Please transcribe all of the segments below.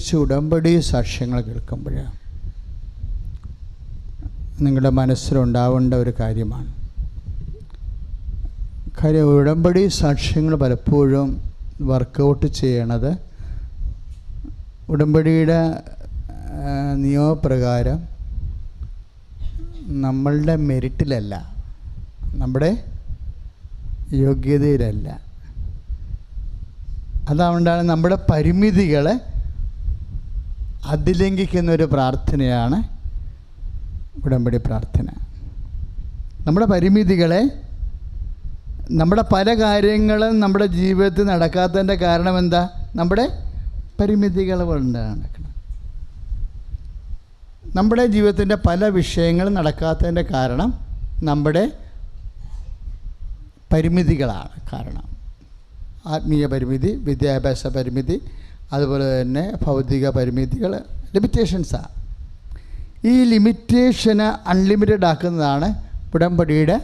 പ്രത്യേകിച്ച് ഉടമ്പടി സാക്ഷ്യങ്ങൾ കേൾക്കുമ്പോൾ നിങ്ങളുടെ മനസ്സിലുണ്ടാവേണ്ട ഒരു കാര്യമാണ്. കാര്യം ഉടമ്പടി സാക്ഷ്യങ്ങൾ പലപ്പോഴും വർക്കൗട്ട് ചെയ്യണത് ഉടമ്പടിയുടെ നിയമപ്രകാരം നമ്മളുടെ മെരിറ്റിലല്ല, നമ്മുടെ യോഗ്യതയിലല്ല. അതുകൊണ്ടാണ് നമ്മുടെ പരിമിതികളെ അതിലംഘിക്കുന്നൊരു പ്രാർത്ഥനയാണ് ഉടമ്പടി പ്രാർത്ഥന. നമ്മുടെ പരിമിതികളെ, നമ്മുടെ പല കാര്യങ്ങളും നമ്മുടെ ജീവിതത്തിൽ നടക്കാത്തതിൻ്റെ കാരണം എന്താ? നമ്മുടെ പരിമിതികൾ കൊണ്ടാണ് നടക്കുന്നത്. നമ്മുടെ ജീവിതത്തിൻ്റെ പല വിഷയങ്ങളും നടക്കാത്തതിൻ്റെ കാരണം നമ്മുടെ പരിമിതികളാണ് കാരണം. ആത്മീയ പരിമിതി, വിദ്യാഭ്യാസ പരിമിതി, അതുപോലെ തന്നെ ഭൗതിക പരിമിതികൾ, ലിമിറ്റേഷൻസാണ്. ഈ ലിമിറ്റേഷന് അൺലിമിറ്റഡ് ആക്കുന്നതാണ് ഉടമ്പടിയുടെ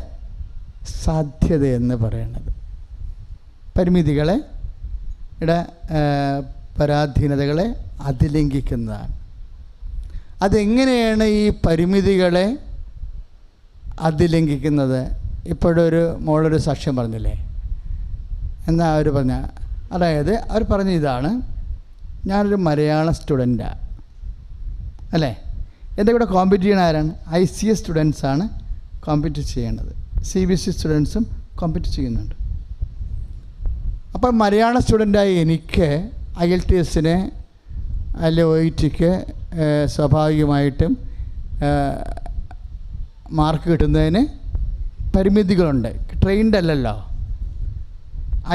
സാധ്യതയെന്ന് പറയുന്നത്. പരിമിതികളെ പരാധീനതകളെ അതിലംഘിക്കുന്നതാണ്. അതെങ്ങനെയാണ് ഈ പരിമിതികളെ അതിലംഘിക്കുന്നത്? ഇപ്പോഴൊരു മോളൊരു സാക്ഷ്യം പറഞ്ഞില്ലേ, എന്നാ അവർ പറഞ്ഞ, അതായത് അവർ പറഞ്ഞ ഇതാണ്, ഞാനൊരു മലയാളം സ്റ്റുഡൻറ്റാണ് അല്ലേ, എൻ്റെ കൂടെ കോമ്പീറ്റ് ചെയ്യണ ആരാണ്? ICS സ്റ്റുഡൻസാണ് കോമ്പീറ്റ് ചെയ്യേണ്ടത്. CBSE സ്റ്റുഡൻസും കോമ്പീറ്റ് ചെയ്യുന്നുണ്ട്. അപ്പം മലയാളം സ്റ്റുഡൻ്റായി എനിക്ക് IELTS-ന് അല്ലെ OET-ക്ക് സ്വാഭാവികമായിട്ടും മാർക്ക് കിട്ടുന്നതിന് പരിമിതികളുണ്ട്. ട്രെയിൻഡ് അല്ലല്ലോ.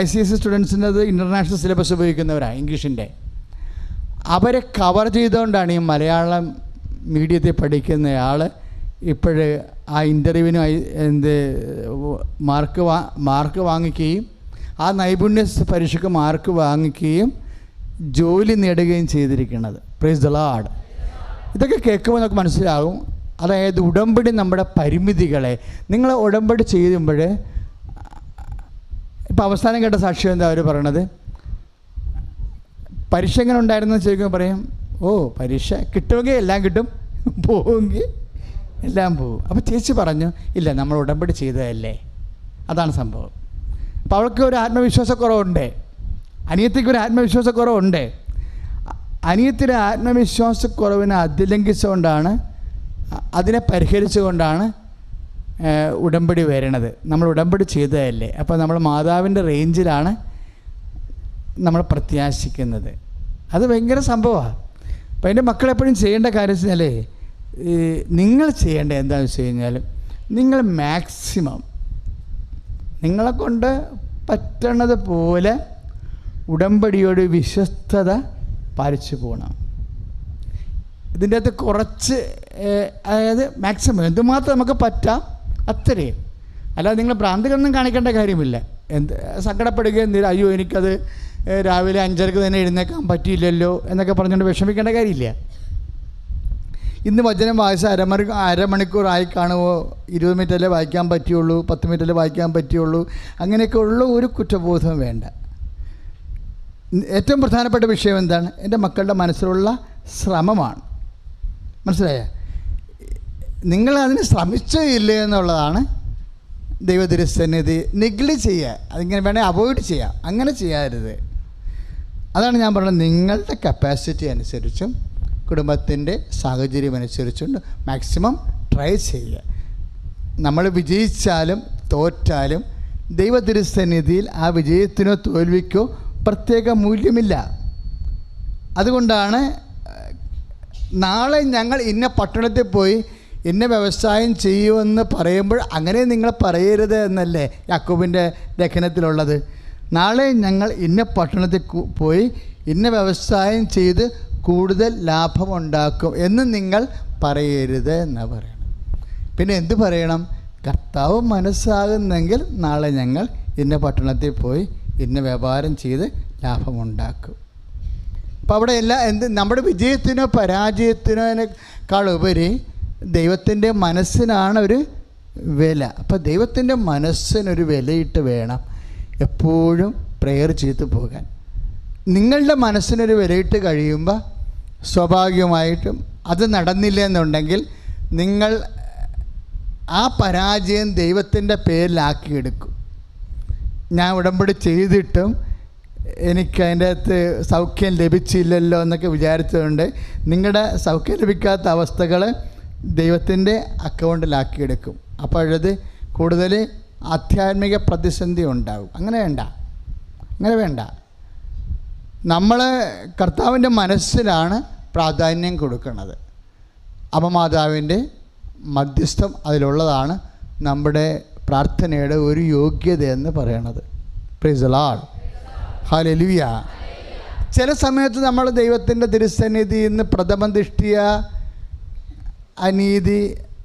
ICSE സ്റ്റുഡൻസിനത് ഇൻ്റർനാഷണൽ സിലബസ് ഉപയോഗിക്കുന്നവരാണ്, ഇംഗ്ലീഷിൻ്റെ. അവരെ കവർ ചെയ്തുകൊണ്ടാണ് ഈ മലയാളം മീഡിയത്തിൽ പഠിക്കുന്നയാൾ ഇപ്പോഴ് ആ ഇൻ്റർവ്യൂവിന് മാർക്ക് വാങ്ങിക്കുകയും ആ നൈപുണ്യ പരീക്ഷയ്ക്ക് മാർക്ക് വാങ്ങിക്കുകയും ജോലി നേടുകയും ചെയ്തിരിക്കുന്നത്. Price the Lord. ഇതൊക്കെ കേൾക്കുമ്പോൾ നമുക്ക് മനസ്സിലാകും, അതായത് ഉടമ്പടി നമ്മുടെ പരിമിതികളെ, നിങ്ങൾ ഉടമ്പടി ചെയ്യുമ്പോൾ, ഇപ്പോൾ അവസാനം കേട്ട സാക്ഷ്യം എന്താ അവർ പറയണത്? പരീക്ഷ എങ്ങനെ ഉണ്ടായിരുന്നു ചോദിക്കുമ്പോൾ പറയും, ഓ പരീക്ഷ കിട്ടുമെങ്കിൽ എല്ലാം കിട്ടും, പോവുമെങ്കിൽ എല്ലാം പോവും. അപ്പോൾ ചേച്ചി പറഞ്ഞു, ഇല്ല നമ്മൾ ഉടമ്പടി ചെയ്തതല്ലേ. അതാണ് സംഭവം. അപ്പോൾ അവൾക്ക് ഒരു ആത്മവിശ്വാസക്കുറവുണ്ട്, അനിയത്തിക്കൊരു ആത്മവിശ്വാസക്കുറവുണ്ട്. അനിയത്തിൻ്റെ ആത്മവിശ്വാസക്കുറവിനെ അതിലംഘിച്ചുകൊണ്ടാണ്, അതിനെ പരിഹരിച്ചുകൊണ്ടാണ് ഉടമ്പടി വരണത്. നമ്മൾ ഉടമ്പടി ചെയ്തതല്ലേ. അപ്പോൾ നമ്മൾ മാതാവിൻ്റെ റേഞ്ചിലാണ് നമ്മൾ പ്രത്യാശിക്കുന്നത്. അത് ഭയങ്കര സംഭവമാണ്. അപ്പോൾ എൻ്റെ മക്കളെപ്പോഴും ചെയ്യേണ്ട കാര്യം വെച്ച് കഴിഞ്ഞാൽ, നിങ്ങൾ ചെയ്യേണ്ടത് എന്താണെന്ന് വെച്ച് കഴിഞ്ഞാൽ, നിങ്ങൾ മാക്സിമം നിങ്ങളെക്കൊണ്ട് പറ്റണത് പോലെ ഉടമ്പടിയോട് വിശ്വസ്തത പാലിച്ചു പോകണം. ഇതിൻ്റെ അകത്ത് കുറച്ച്, അതായത് മാക്സിമം എന്തുമാത്രം നമുക്ക് പറ്റാം അത്രയും. അല്ലാതെ നിങ്ങൾ ഭ്രാന്തികളൊന്നും കാണിക്കേണ്ട കാര്യമില്ല. സങ്കടപ്പെടുകയും അയ്യോ എനിക്കത് രാവിലെ 5:30 തന്നെ എഴുന്നേക്കാൻ പറ്റിയില്ലല്ലോ എന്നൊക്കെ പറഞ്ഞുകൊണ്ട് വിഷമിക്കേണ്ട കാര്യമില്ല. ഇന്ന് വചനം വായിച്ച അരമണിക്കൂറായി കാണുമോ, 20 മിനിറ്റല്ലേ വായിക്കാൻ പറ്റുള്ളൂ, 10 മിനിറ്റല്ലേ വായിക്കാൻ പറ്റുള്ളൂ, അങ്ങനെയൊക്കെ ഉള്ള ഒരു കുറ്റബോധം വേണ്ട. ഏറ്റവും പ്രധാനപ്പെട്ട വിഷയം എന്താണ്? എൻ്റെ മക്കളുടെ മനസ്സിലുള്ള ശ്രമമാണ്. മനസ്സിലായ? നിങ്ങൾ അതിന് ശ്രമിച്ചില്ലേ എന്നുള്ളതാണ് ദൈവതിരുസന്നിധി നെഗ്ലക്റ്റ് ചെയ്യുക. അതിങ്ങനെ വേണേൽ അവോയ്ഡ് ചെയ്യാം, അങ്ങനെ ചെയ്യരുത്. അതാണ് ഞാൻ പറഞ്ഞത്. നിങ്ങളുടെ കപ്പാസിറ്റി അനുസരിച്ചും കുടുംബത്തിൻ്റെ സാഹചര്യം അനുസരിച്ചും മാക്സിമം ട്രൈ ചെയ്യുക. നമ്മൾ വിജയിച്ചാലും തോറ്റാലും ദൈവതിരുസന്നിധിയിൽ ആ വിജയത്തിനോ തോൽവിക്കോ പ്രത്യേക മൂല്യമില്ല. അതുകൊണ്ടാണ് നാളെ ഞങ്ങൾ ഇന്ന പട്ടണത്തിൽ പോയി ഇന്ന വ്യവസായം ചെയ്യുമെന്ന് പറയുമ്പോൾ അങ്ങനെ നിങ്ങൾ പറയരുത് എന്നല്ലേ യാക്കോബിൻ്റെ ലേഖനത്തിലുള്ളത്. നാളെ ഞങ്ങൾ ഇന്ന പട്ടണത്തിൽ പോയി ഇന്ന വ്യവസായം ചെയ്ത് കൂടുതൽ ലാഭമുണ്ടാക്കും എന്ന് നിങ്ങൾ പറയരുത് എന്നാണ് പറയണം. പിന്നെ എന്ത് പറയണം? കർത്താവ് മനസ്സാകുന്നെങ്കിൽ നാളെ ഞങ്ങൾ ഇന്ന പട്ടണത്തിൽ പോയി ഇന്ന വ്യാപാരം ചെയ്ത് ലാഭമുണ്ടാക്കും. അപ്പോൾ അവിടെ നമ്മുടെ വിജയത്തിനോ പരാജയത്തിനോക്കാളുപരി ദൈവത്തിൻ്റെ മനസ്സിനാണ് ഒരു വില. അപ്പോൾ ദൈവത്തിൻ്റെ മനസ്സിനൊരു വിലയിട്ട് വേണം എപ്പോഴും പ്രെയർ ചെയ്ത് പോകാൻ. നിങ്ങളുടെ മനസ്സിനൊരു വിലയിട്ട് കഴിയുമ്പോൾ സ്വാഭാവികമായിട്ടും അത് നടന്നില്ല എന്നുണ്ടെങ്കിൽ നിങ്ങൾ ആ പരാജയം ദൈവത്തിൻ്റെ പേരിലാക്കിയെടുക്കും. ഞാൻ ഉടമ്പടി ചെയ്തിട്ടും എനിക്ക് അതിൻ്റെ അകത്ത് സൗഖ്യം ലഭിച്ചില്ലല്ലോ എന്നൊക്കെ വിചാരിച്ചതുകൊണ്ട് നിങ്ങളുടെ സൗഖ്യം ലഭിക്കാത്ത അവസ്ഥകൾ ദൈവത്തിൻ്റെ അക്കൗണ്ടിലാക്കിയെടുക്കും. അപ്പോഴത് കൂടുതൽ ആധ്യാത്മിക പ്രതിസന്ധി ഉണ്ടാകും. അങ്ങനെ വേണ്ട. നമ്മൾ കർത്താവിൻ്റെ മനസ്സിലാണ് പ്രാധാന്യം കൊടുക്കുന്നത്. അപമാതാവിൻ്റെ മധ്യസ്ഥം അതിലുള്ളതാണ് നമ്മുടെ പ്രാർത്ഥനയുടെ ഒരു യോഗ്യതയെന്ന് പറയണത്. Price the Lord, hallelujah. ചില സമയത്ത് നമ്മൾ ദൈവത്തിൻ്റെ തിരുസന്നിധിയിൽ നിന്ന് പ്രഥമ ദൃഷ്ടിയ അനീതി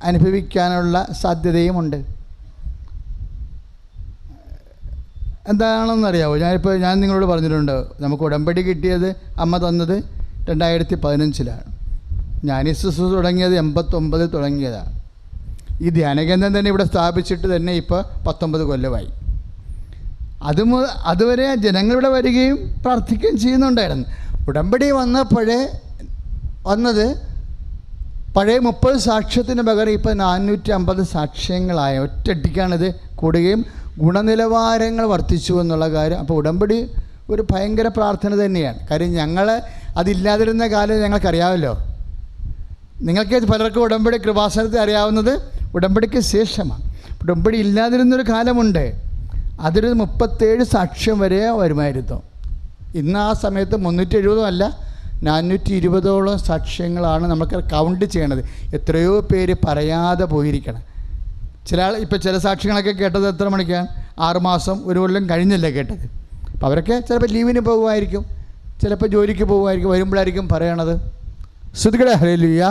അനുഭവിക്കാനുള്ള സാധ്യതയുമുണ്ട്. എന്താണെന്നറിയാമോ? ഞാൻ നിങ്ങളോട് പറഞ്ഞിട്ടുണ്ട്, നമുക്ക് ഉടമ്പടി കിട്ടിയത് അമ്മ തന്നത് 2015 ഞാൻ ഈ ശുശ്രൂഷ തുടങ്ങിയത് 89 തുടങ്ങിയതാണ്. ഈ ധ്യാനകേന്ദ്രം തന്നെ ഇവിടെ സ്ഥാപിച്ചിട്ട് തന്നെ ഇപ്പോൾ 19 കൊല്ലമായി. അതുവരെ ജനങ്ങളിവിടെ വരികയും പ്രാർത്ഥിക്കുകയും ചെയ്യുന്നുണ്ടായിരുന്നു. ഉടമ്പടി വന്നത് പഴയ 30 സാക്ഷ്യത്തിന് പകരം ഇപ്പോൾ 450 സാക്ഷ്യങ്ങളായ ഒറ്റയടിക്കാണിത് കൂടുകയും ഗുണനിലവാരങ്ങൾ വർദ്ധിച്ചു എന്നുള്ള കാര്യം. അപ്പോൾ ഉടമ്പടി ഒരു ഭയങ്കര പ്രാർത്ഥന തന്നെയാണ്. കാര്യം ഞങ്ങൾ അതില്ലാതിരുന്ന കാലം ഞങ്ങൾക്കറിയാമല്ലോ. നിങ്ങൾക്ക് പലർക്കും ഉടമ്പടി കൃപാസനത്തെ അറിയാവുന്നത് ഉടമ്പടിക്ക് ശേഷമാണ്. ഉടമ്പടി ഇല്ലാതിരുന്നൊരു കാലമുണ്ട്. അതൊരു 37 സാക്ഷ്യം വരെ വരുമായിരുന്നു. ഇന്ന് ആ സമയത്ത് 370 അല്ല 420ഓളം സാക്ഷ്യങ്ങളാണ് നമുക്ക് കൗണ്ട് ചെയ്യണത്. എത്രയോ പേര് പറയാതെ പോയിരിക്കണം. ചില സാക്ഷ്യങ്ങളൊക്കെ കേട്ടത് എത്ര മണിക്കാണ്? 6 മാസം 1 കൊല്ലം കഴിഞ്ഞല്ലേ കേട്ടത്. അപ്പോൾ അവരൊക്കെ ചിലപ്പോൾ ലീവിന് പോകുമായിരിക്കും, ചിലപ്പോൾ ജോലിക്ക് പോകുമായിരിക്കും, വരുമ്പോഴായിരിക്കും പറയണത്. ശ്രുതികട ഹല്ലേലൂയ.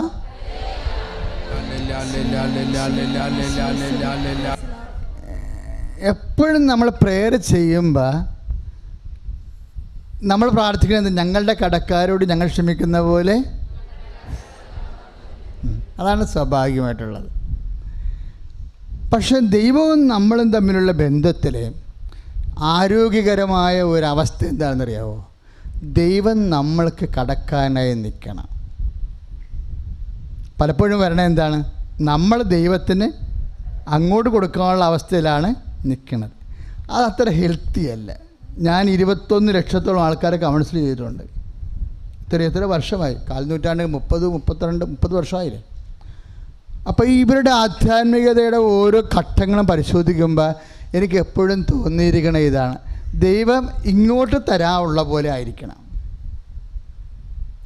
എപ്പോഴും നമ്മൾ പ്രെയർ ചെയ്യുമ്പോൾ നമ്മൾ പ്രാർത്ഥിക്കുന്നത് ഞങ്ങളുടെ കടക്കാരോട് ഞങ്ങൾ ക്ഷമിക്കുന്ന പോലെ. അതാണ് സ്വാഭാവികമായിട്ടുള്ളത്. പക്ഷെ ദൈവവും നമ്മളും തമ്മിലുള്ള ബന്ധത്തിൽ ആരോഗ്യകരമായ ഒരവസ്ഥ എന്താണെന്നറിയാമോ? ദൈവം നമ്മൾക്ക് കടക്കാനായി നിൽക്കണം. പലപ്പോഴും വരണ എന്താണ്? നമ്മൾ ദൈവത്തിന് അങ്ങോട്ട് കൊടുക്കാനുള്ള അവസ്ഥയിലാണ് നിൽക്കുന്നത്. അതത്ര ഹെൽത്തി അല്ല. ഞാൻ 21 ലക്ഷത്തോളം ആൾക്കാരെ കൗൺസിൽ ചെയ്തിട്ടുണ്ട്. എത്ര വർഷമായി? 4 നൂറ്റാണ്ട് 30 വർഷമായില്ലേ. അപ്പോൾ ഇവരുടെ ആധ്യാത്മികതയുടെ ഓരോ ഘട്ടങ്ങളും പരിശോധിക്കുമ്പോൾ എനിക്ക് എപ്പോഴും തോന്നിയിരിക്കണ ഇതാണ്: ദൈവം ഇങ്ങോട്ട് തരാനുള്ള പോലെ ആയിരിക്കണം.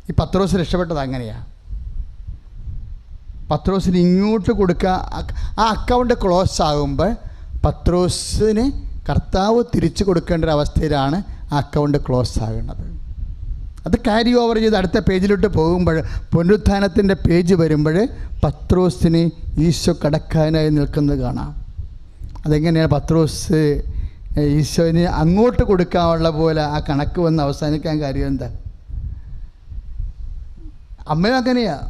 ഈ പത്രോസ് രക്ഷപ്പെട്ടത് അങ്ങനെയാണ്. പത്രോസിന് ഇങ്ങോട്ട് കൊടുക്കുക, ആ അക്കൗണ്ട് ക്ലോസ് ആകുമ്പോൾ പത്രോസിന് കർത്താവ് തിരിച്ചു കൊടുക്കേണ്ട ഒരു അവസ്ഥയിലാണ് ആ അക്കൗണ്ട് ക്ലോസ് ആകുന്നത്. അത് ക്യാരി ഓവർ ചെയ്ത് അടുത്ത പേജിലോട്ട് പോകുമ്പോൾ, പുനരുത്ഥാനത്തിൻ്റെ പേജ് വരുമ്പോൾ പത്രോസിന് ഈശോ കടക്കാനായി നിൽക്കുന്നത് കാണാം. അതെങ്ങനെയാണ്? പത്രോസ് ഈശോന് അങ്ങോട്ട് കൊടുക്കാനുള്ള പോലെ ആ കണക്ക് വന്ന് അവസാനിക്കാൻ കാര്യം എന്താ? അമ്മയും അങ്ങനെയാണ്.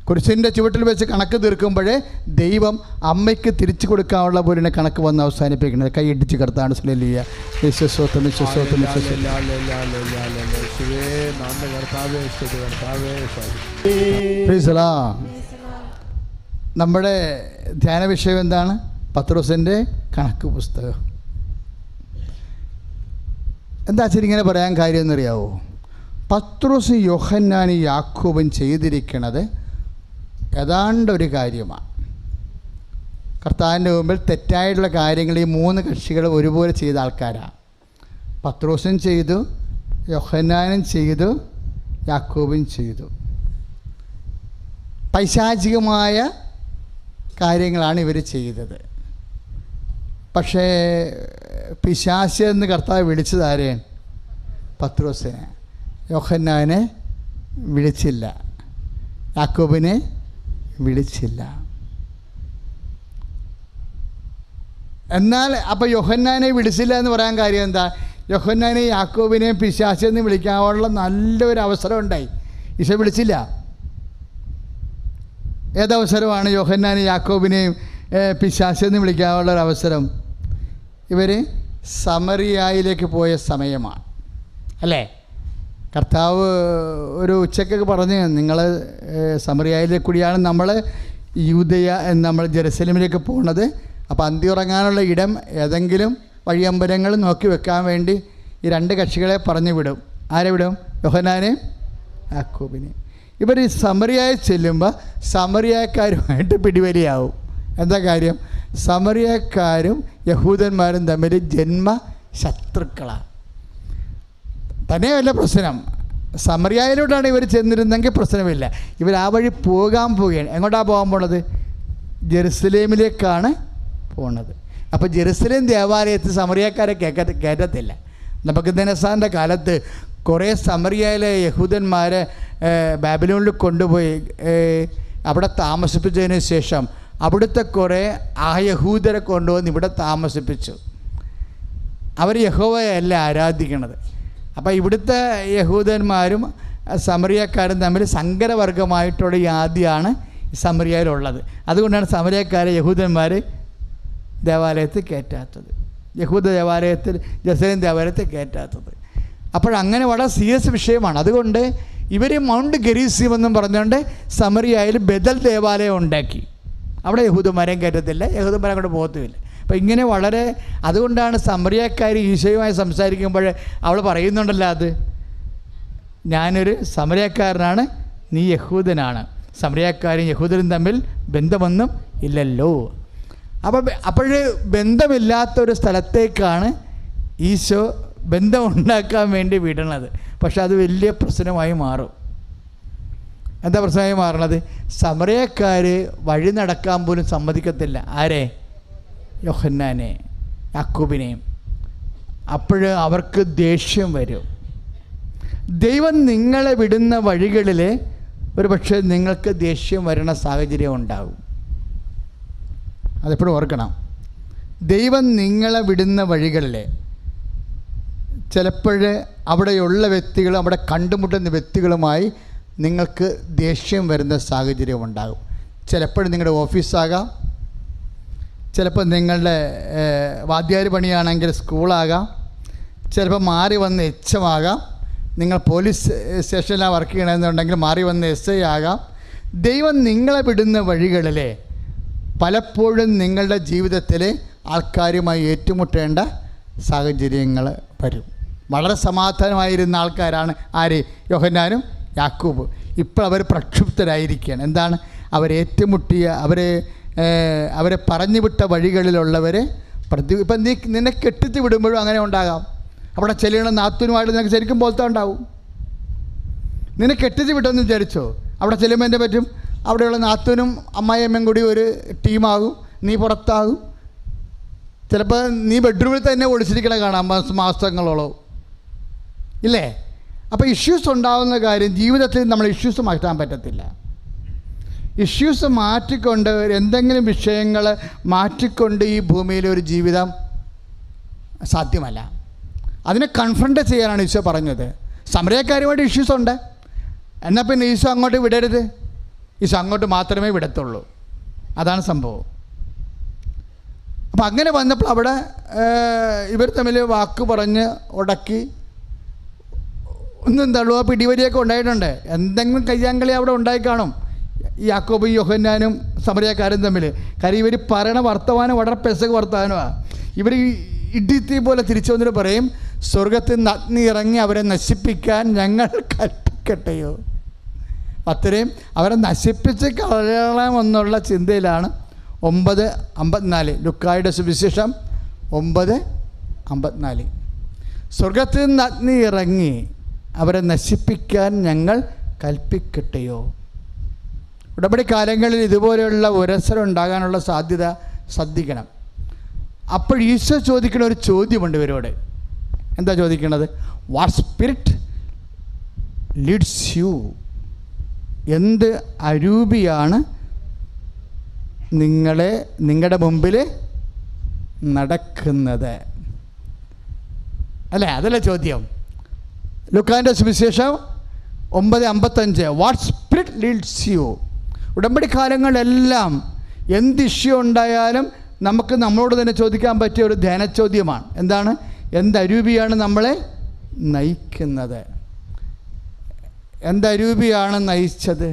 കുരിശിൻ്റെ ചുവട്ടിൽ വെച്ച് കണക്ക് തീർക്കുമ്പോഴേ ദൈവം അമ്മയ്ക്ക് തിരിച്ചു കൊടുക്കാനുള്ള പോലെയാണ് കണക്ക് വന്ന് അവസാനിപ്പിക്കുന്നത്. കൈ ഇടിച്ച് കർത്താൻ ഹല്ലേലൂയ. നമ്മുടെ ധ്യാന വിഷയം എന്താണ്? പത്രോസിൻ്റെ കണക്ക് പുസ്തകം. എന്താ വെച്ചാൽ ഇങ്ങനെ പറയാൻ കാര്യം എന്നറിയാവോ? പത്രോസ് യോഹന്നാനും യാക്കോബും ചെയ്തിരിക്കുന്നത് ഏതാണ്ട് ഒരു കാര്യമാണ്. കർത്താവിൻ്റെ മുമ്പിൽ തെറ്റായിട്ടുള്ള കാര്യങ്ങൾ ഈ 3 കക്ഷികൾ ഒരുപോലെ ചെയ്ത ആൾക്കാരാണ്. പത്രോസും ചെയ്തു, യോഹന്നാനും ചെയ്തു, യാക്കോബും ചെയ്തു. പൈശാചികമായ കാര്യങ്ങളാണ് ഇവർ ചെയ്തത്. പക്ഷേ പിശാച് എന്ന് കർത്താവ് വിളിച്ചത് ആരെയാണ്? പത്രോസിനെ. യോഹന്നാനെ വിളിച്ചില്ല, യാക്കോബിനെ വിളിച്ചില്ല. എന്നാൽ അപ്പോൾ യോഹന്നാനെ വിളിച്ചില്ല എന്ന് പറയാൻ കാര്യം എന്താ? യോഹന്നാനെയും യാക്കോബിനെയും പിശാചെന്ന് വിളിക്കാനുള്ള നല്ലൊരു അവസരം ഉണ്ടായി. ഈശോ വിളിച്ചില്ല. ഏതവസരമാണ് യോഹന്നാനെയും യാക്കോബിനെയും പിശാചെന്ന് വിളിക്കാനുള്ള ഒരു അവസരം? ഇവർ സമറിയായിലേക്ക് പോയ സമയമാണ്, അല്ലേ? കർത്താവ് ഒരു ഉച്ചക്കൊക്കെ പറഞ്ഞ്, നിങ്ങൾ സമറിയയിലെ കൂടിയാണ് നമ്മൾ യൂദയ നമ്മൾ ജെറുസലേമിലേക്ക് പോകുന്നത്. അപ്പോൾ അന്തി ഉറങ്ങാനുള്ള ഇടം ഏതെങ്കിലും വഴിയമ്പലങ്ങൾ നോക്കി വെക്കാൻ വേണ്ടി ഈ രണ്ട് കക്ഷികളെ പറഞ്ഞു വിടും. ആരെ വിടും? യോഹന്നാനെയും യാക്കോബിനെയും. ഇവർ ഈ സമറിയയിൽ ചെല്ലുമ്പോൾ സമറിയക്കാരുമായിട്ട് പിടിവലിയാവും. എന്താ കാര്യം? സമറിയക്കാരും യഹൂദന്മാരും തമ്മിൽ ജന്മ ശത്രുക്കളാണ്. തന്നെയല്ല പ്രശ്നം, സമറിയയിലോട്ടാണ് ഇവർ ചെന്നിരുന്നെങ്കിൽ പ്രശ്നമില്ല. ഇവർ ആ വഴി പോവുകയാണ്. എങ്ങോട്ടാണ് പോകാൻ പോണത്? ജെറുസലേമിലേക്കാണ് പോണത്. അപ്പോൾ ജെറുസലേം ദേവാലയത്തിൽ സമറിയക്കാരെ കയറ്റത്തില്ല. നബൂഖദ്നേസറിൻ്റെ കാലത്ത് കുറേ സമറിയയിലെ യഹൂദന്മാരെ ബാബിലോണിൽ കൊണ്ടുപോയി അവിടെ താമസിപ്പിച്ചതിന് ശേഷം അവിടുത്തെ കുറേ യഹൂദരെ കൊണ്ടുവന്ന് ഇവിടെ താമസിപ്പിച്ചു. അവർ യഹോവയല്ല ആരാധിക്കണത്. അപ്പോൾ ഇവിടുത്തെ യഹൂദന്മാരും സമറിയക്കാരും തമ്മിൽ സങ്കരവർഗമായിട്ടുള്ള ഈ ആദ്യമാണ് സമറിയയിലുള്ളത്. അതുകൊണ്ടാണ് സമറിയക്കാരെ യഹൂദന്മാർ ദേവാലയത്തിൽ കയറ്റാത്തത്, യഹൂദ ദേവാലയത്തിൽ ജെറുസലേം ദേവാലയത്തിൽ കയറ്റാത്തത്. അപ്പോഴങ്ങനെ വളരെ സീരിയസ് വിഷയമാണ്. അതുകൊണ്ട് ഇവർ മൗണ്ട് ഗെരീസിം എന്നും പറഞ്ഞുകൊണ്ട് സമറിയയിൽ ബദൽ ദേവാലയം ഉണ്ടാക്കി. അവിടെ യഹൂദന്മാരെയും കയറ്റത്തില്ല, യഹൂദന്മാരെ അങ്ങോട്ട് പോകത്തുമില്ല. അപ്പോൾ ഇങ്ങനെ വളരെ, അതുകൊണ്ടാണ് സമറിയക്കാർ ഈശോയുമായി സംസാരിക്കുമ്പോൾ അവൾ പറയുന്നുണ്ടല്ലോ, അത് ഞാനൊരു സമറിയക്കാരനാണ്, നീ യഹൂദനാണ്. സമറിയക്കാരും യഹൂദരും തമ്മിൽ ബന്ധമൊന്നും ഇല്ലല്ലോ. അപ്പോൾ ബന്ധമില്ലാത്തൊരു സ്ഥലത്തേക്കാണ് ഈശോ ബന്ധമുണ്ടാക്കാൻ വേണ്ടി വിടണത്. പക്ഷെ അത് വലിയ പ്രശ്നമായി മാറും. എന്താ പ്രശ്നമായി മാറണത്? സമറിയക്കാർ വഴി നടക്കാൻ പോലും സമ്മതിക്കത്തില്ല. ആരെ? യോഹന്നാനെ, യാക്കോബിനെയും. അപ്പോൾ അവർക്ക് ദേഷ്യം വരും. ദൈവം നിങ്ങളെ വിടുന്ന വഴികളിൽ ഒരു പക്ഷേ നിങ്ങൾക്ക് ദേഷ്യം വരുന്ന സാഹചര്യം ഉണ്ടാകും. അതെപ്പോഴും ഓർക്കണം. ദൈവം നിങ്ങളെ വിടുന്ന വഴികളിൽ ചിലപ്പോൾ അവിടെയുള്ള വ്യക്തികളും അവിടെ കണ്ടുമുട്ടുന്ന വ്യക്തികളുമായി നിങ്ങൾക്ക് ദേഷ്യം വരുന്ന സാഹചര്യം ഉണ്ടാകും. ചിലപ്പോൾ നിങ്ങളുടെ ഓഫീസാകാം, ചിലപ്പോൾ നിങ്ങളുടെ വാദ്യാർ പണിയാണെങ്കിൽ സ്കൂളാകാം, ചിലപ്പോൾ മാറി വന്ന എച്ചമാകാം, നിങ്ങൾ പോലീസ് സ്റ്റേഷനിലാണ് വർക്ക് ചെയ്യണമെന്നുണ്ടെങ്കിൽ മാറി വന്ന SI ആകാം. ദൈവം നിങ്ങളെ വിടുന്ന വഴികളിൽ പലപ്പോഴും നിങ്ങളുടെ ജീവിതത്തിൽ ആൾക്കാരുമായി ഏറ്റുമുട്ടേണ്ട സാഹചര്യങ്ങൾ വരും. വളരെ സമാധാനമായിരുന്ന ആൾക്കാരാണ് ആര്? യോഹന്നാനും യാക്കോബ്. ഇപ്പോൾ അവർ പ്രക്ഷുബ്ധരായിരിക്കുകയാണ്. എന്താണ്? അവരേറ്റുമുട്ടിയ അവരെ പറഞ്ഞു വിട്ട വഴികളിലുള്ളവരെ ഇപ്പം നിന്നെ കെട്ടിച്ച് വിടുമ്പോഴും അങ്ങനെ ഉണ്ടാകാം. അവിടെ ചെല്ലുന്ന നാത്തൂനുമായിട്ട് നിനക്ക് ശരിക്കും പോലത്തെ ഉണ്ടാവും. നിന്നെ കെട്ടിച്ച് വിട്ടെന്ന് വിചാരിച്ചോ, അവിടെ ചെല്ലുമ്പോൾ എൻ്റെ പറ്റും, അവിടെയുള്ള നാത്തൂനും അമ്മായിയമ്മയും കൂടി ഒരു ടീമാകും, നീ പുറത്താകും. ചിലപ്പോൾ നീ ബെഡ്റൂമിൽ തന്നെ ഒളിച്ചിരിക്കണ കാണാം മാസങ്ങളോളം, ഇല്ലേ? അപ്പോൾ ഇഷ്യൂസ് ഉണ്ടാകുന്ന കാര്യം, ജീവിതത്തിൽ നമ്മൾ ഇഷ്യൂസ് മാറ്റാൻ പറ്റത്തില്ല. ഇഷ്യൂസ് മാറ്റിക്കൊണ്ട് എന്തെങ്കിലും വിഷയങ്ങൾ മാറ്റിക്കൊണ്ട് ഈ ഭൂമിയിൽ ഒരു ജീവിതം സാധ്യമല്ല. അതിനെ കൺഫ്രണ്ട് ചെയ്യാനാണ് ഈശോ പറഞ്ഞത്. സമറിയക്കാരുമായിട്ട് ഇഷ്യൂസ് ഉണ്ട്, എന്നാൽ പിന്നെ ഈശോ അങ്ങോട്ട് വിടരുത്, ഈശോ അങ്ങോട്ട് മാത്രമേ വിടത്തുള്ളൂ. അതാണ് സംഭവം. അപ്പം അങ്ങനെ വന്നപ്പോൾ അവിടെ ഇവർ തമ്മിൽ വാക്ക് പറഞ്ഞ് ഉടക്കി ഒന്നും തള്ളുക പിടിവലിയൊക്കെ ഉണ്ടായിട്ടുണ്ട്. എന്തെങ്കിലും കയ്യാങ്കളി അവിടെ ഉണ്ടായി കാണും, യാക്കോബും യോഹന്നാനും സമറിയക്കാരും തമ്മിൽ. കാര്യം ഇവർ പറയണ വർത്തമാനം വളരെ പെസക് വർത്തമാനമാണ്. ഇവർ ഇടിത്തി പോലെ തിരിച്ചു വന്നിട്ട് പറയും, സ്വർഗത്തിൽ നിന്ന് അഗ്നി ഇറങ്ങി അവരെ നശിപ്പിക്കാൻ ഞങ്ങൾ കൽപ്പിക്കട്ടെയോ. അത്രയും അവരെ നശിപ്പിച്ച് കളയണമെന്നുള്ള ചിന്തയിലാണ് 9:54 ലുക്കായുടെ സുവിശേഷം 9:54. സ്വർഗത്തിൽ നിന്ന് അഗ്നി ഇറങ്ങി അവരെ നശിപ്പിക്കാൻ ഞങ്ങൾ കൽപ്പിക്കട്ടെയോ. ഉടമ്പടി കാലങ്ങളിൽ ഇതുപോലെയുള്ള ഉരസരം ഉണ്ടാകാനുള്ള സാധ്യത ശ്രദ്ധിക്കണം. അപ്പോൾ ഈശോ ചോദിക്കുന്ന ഒരു ചോദ്യമുണ്ട് ഇവരോട്. എന്താ ചോദിക്കണത്? What spirit Leeds U? എന്ത് അരൂപിയാണ് നിങ്ങളുടെ മുമ്പിൽ നടക്കുന്നത്? അല്ലേ? അതല്ലേ ചോദ്യം. ലുക്കാൻ്റെ സുവിശേഷം 9:55 വാട്ട് സ്പിരിറ്റ് ലീഡ്സ് യു. ഉടമ്പടി കാലങ്ങളിലെല്ലാം എന്ത് ഇഷ്യൂ ഉണ്ടായാലും നമുക്ക് നമ്മളോട് തന്നെ ചോദിക്കാൻ പറ്റിയ ഒരു ധ്യാനചോദ്യമാണ്. എന്താണ്? എന്തരൂപിയാണ് നമ്മളെ നയിക്കുന്നത്? എന്തരൂപിയാണ് നയിച്ചത്,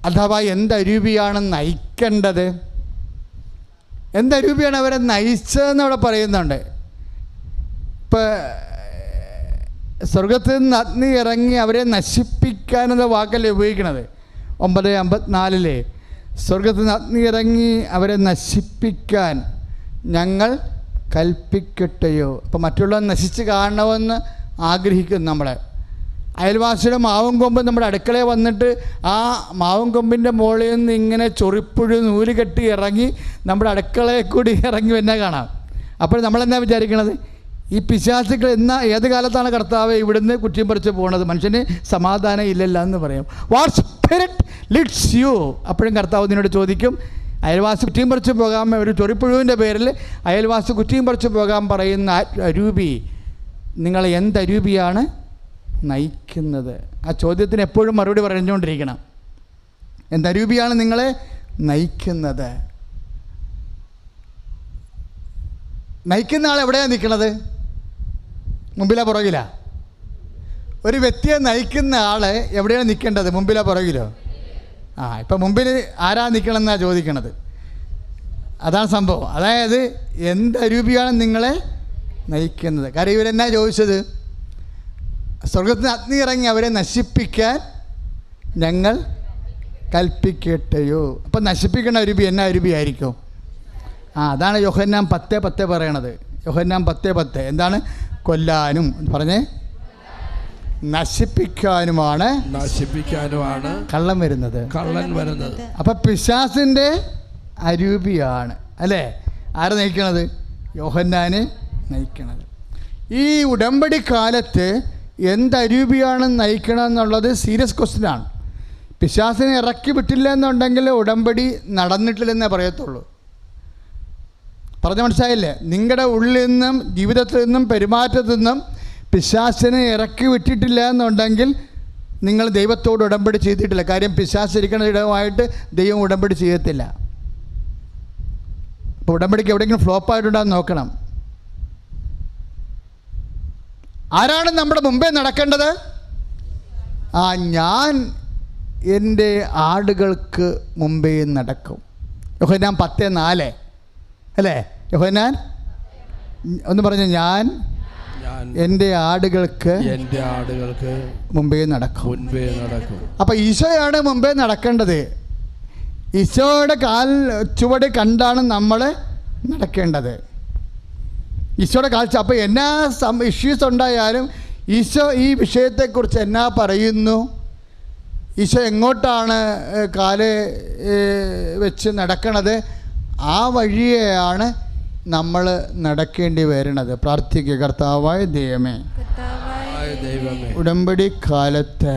അഥവാ എന്തരൂപിയാണ് നയിക്കേണ്ടത്, എന്തരൂപിയാണ് അവരെ നയിച്ചതെന്ന് അവിടെ പറയുന്നുണ്ട്. ഇപ്പോൾ സ്വർഗത്തിൽ നിന്ന് അഗ്നി ഇറങ്ങി അവരെ നശിപ്പിക്കാനെന്ന വാക്കല്ലേ ഉപയോഗിക്കണത്. 9:54 സ്വർഗത്തിൽ നിന്ന് അഗ്നി ഇറങ്ങി അവരെ നശിപ്പിക്കാൻ ഞങ്ങൾ കൽപ്പിക്കട്ടെയോ. അപ്പോൾ മറ്റുള്ളവർ നശിച്ച് കാണണമെന്ന് ആഗ്രഹിക്കും നമ്മളെ. അയൽവാസിയുടെ മാവും കൊമ്പ് നമ്മുടെ അടുക്കളയിൽ വന്നിട്ട് ആ മാവും കൊമ്പിൻ്റെ മുകളിൽ നിന്ന് ഇങ്ങനെ ചൊറിപ്പുഴു നൂല് കെട്ടി ഇറങ്ങി നമ്മുടെ അടുക്കളയിൽ കൂടി ഇറങ്ങി തന്നെ കാണാം. അപ്പോൾ നമ്മളെന്നാ വിചാരിക്കണത്, ഈ പിശാചുക്കൾ ഏത് കാലത്താണ് കർത്താവ് ഇവിടുന്ന് കുറ്റിയും പറിച്ച് പോകുന്നത്, മനുഷ്യന് സമാധാനം ഇല്ലല്ല എന്ന് പറയും. What spirit leads you. അപ്പോഴും കർത്താവ് നിന്നോട് ചോദിക്കും, അയൽവാസി കുറ്റിയും പറിച്ച് പോകാൻ, ഒരു ചൊറിപ്പുഴുവിൻ്റെ പേരിൽ അയൽവാസി കുറ്റിയും പറിച്ച് പോകാൻ പറയുന്ന അരൂപി നിങ്ങളെ എന്തരൂപിയാണ് നയിക്കുന്നത്? ആ ചോദ്യത്തിന് എപ്പോഴും മറുപടി പറഞ്ഞുകൊണ്ടിരിക്കണം. എന്തരൂപിയാണ് നിങ്ങളെ നയിക്കുന്നത്? നയിക്കുന്ന ആൾ എവിടെയാണ് നിൽക്കുന്നത്? മുമ്പിലോ പുറകിലാ? ഒരു വ്യക്തിയെ നയിക്കുന്ന ആൾ എവിടെയാണ് നിൽക്കേണ്ടത്? മുമ്പിലോ പുറകിലോ? ഇപ്പം മുമ്പിൽ ആരാ നിൽക്കണമെന്നാണ് ചോദിക്കണത്. അതാണ് സംഭവം. അതായത് എന്തരൂപിയാണ് നിങ്ങളെ നയിക്കുന്നത്? കാര്യം ഇവരെന്നാ ചോദിച്ചത്? സ്വർഗത്തിന് അഗ്നി ഇറങ്ങി അവരെ നശിപ്പിക്കാൻ ഞങ്ങൾ കൽപ്പിക്കട്ടെയോ. അപ്പം നശിപ്പിക്കുന്ന അരൂപി എന്നാ അരൂപിയായിരിക്കും? അതാണ് യോഹന്നാൻ 10:10 പറയണത്. യോഹന്നാൻ 10:10 എന്താണ്? കൊല്ലാനും പറഞ്ഞേ നശിപ്പിക്കാനുമാണ് കള്ളൻ വരുന്നത്. അപ്പം പിശാസിൻ്റെ അരൂപിയാണ് അല്ലേ ആരെ നയിക്കണത്? യോഹന്നാനെ നയിക്കണത്. ഈ ഉടമ്പടി കാലത്ത് എന്തരൂപിയാണ് നയിക്കണമെന്നുള്ളത് സീരിയസ് ക്വസ്റ്റ്യനാണ്. പിശാസിനെ ഇറക്കി വിട്ടില്ല എന്നുണ്ടെങ്കിൽ ഉടമ്പടി നടന്നിട്ടില്ലെന്നേ പറയത്തുള്ളൂ. പറഞ്ഞ മനസ്സിലായില്ലേ? നിങ്ങളുടെ ഉള്ളിൽ നിന്നും ജീവിതത്തിൽ നിന്നും പെരുമാറ്റത്തിൽ നിന്നും പിശാസിനെ ഇറക്കി വിട്ടിട്ടില്ല എന്നുണ്ടെങ്കിൽ നിങ്ങൾ ദൈവത്തോട് ഉടമ്പടി ചെയ്തിട്ടില്ല. കാര്യം പിശാസ് ഇരിക്കുന്ന ഇടവുമായിട്ട് ദൈവം ഉടമ്പടി ചെയ്യത്തില്ല. അപ്പോൾ ഉടമ്പടിക്ക് എവിടെയെങ്കിലും ഫ്ലോപ്പായിട്ടുണ്ടാകുന്ന നോക്കണം. ആരാണ് നമ്മുടെ മുമ്പേ നടക്കേണ്ടത്? ഞാൻ എൻ്റെ ആടുകൾക്ക് മുമ്പേ നടക്കും. യോഹന്നാൻ 10:4 അല്ലേ? യോഹന്നാൻ ഒന്ന് പറഞ്ഞു, ഞാൻ എൻ്റെ ആടുകൾക്ക് മുമ്പേ നടക്കും. അപ്പം ഈശോയാണ് മുമ്പേ നടക്കേണ്ടത്. ഈശോയുടെ കാൽ ചുവട് കണ്ടാണ് നമ്മൾ നടക്കേണ്ടത്. ഈശോയുടെ കാഴ്ച. അപ്പോൾ എന്നാ ഇഷ്യൂസ് ഉണ്ടായാലും ഈശോ ഈ വിഷയത്തെക്കുറിച്ച് എന്നാ പറയുന്നു, ഈശോ എങ്ങോട്ടാണ് കാല് വെച്ച് നടക്കണത്, ആ വഴിയെയാണ് നമ്മൾ നടക്കേണ്ടി വരുന്നത്. പ്രാർത്ഥിക്കുക. കർത്താവായ ദൈവമേ, ഉടമ്പടി കാലത്ത്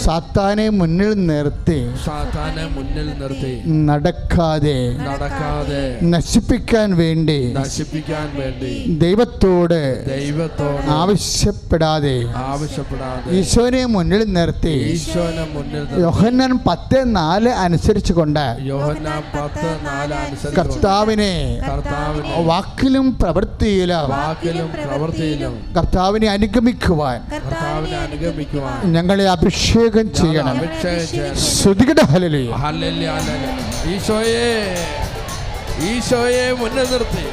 സാത്താനെ മുന്നിൽ നിർത്തി നടക്കാതെ നശിപ്പിക്കാൻ വേണ്ടി ദൈവത്തോട് ആവശ്യപ്പെടാതെ ഈശോനെ മുന്നിൽ നിർത്തി യോഹന്നാൻ 10:4 അനുസരിച്ചുകൊണ്ട് കർത്താവിനെ വാക്കിലും പ്രവൃത്തിയിലും കർത്താവിനെ അനുഗമിക്കുവാൻ ഞങ്ങളെ അഭിഷേകം ചെയ്യണം. ഈശോയെ മുന്നിൽ നിർത്തി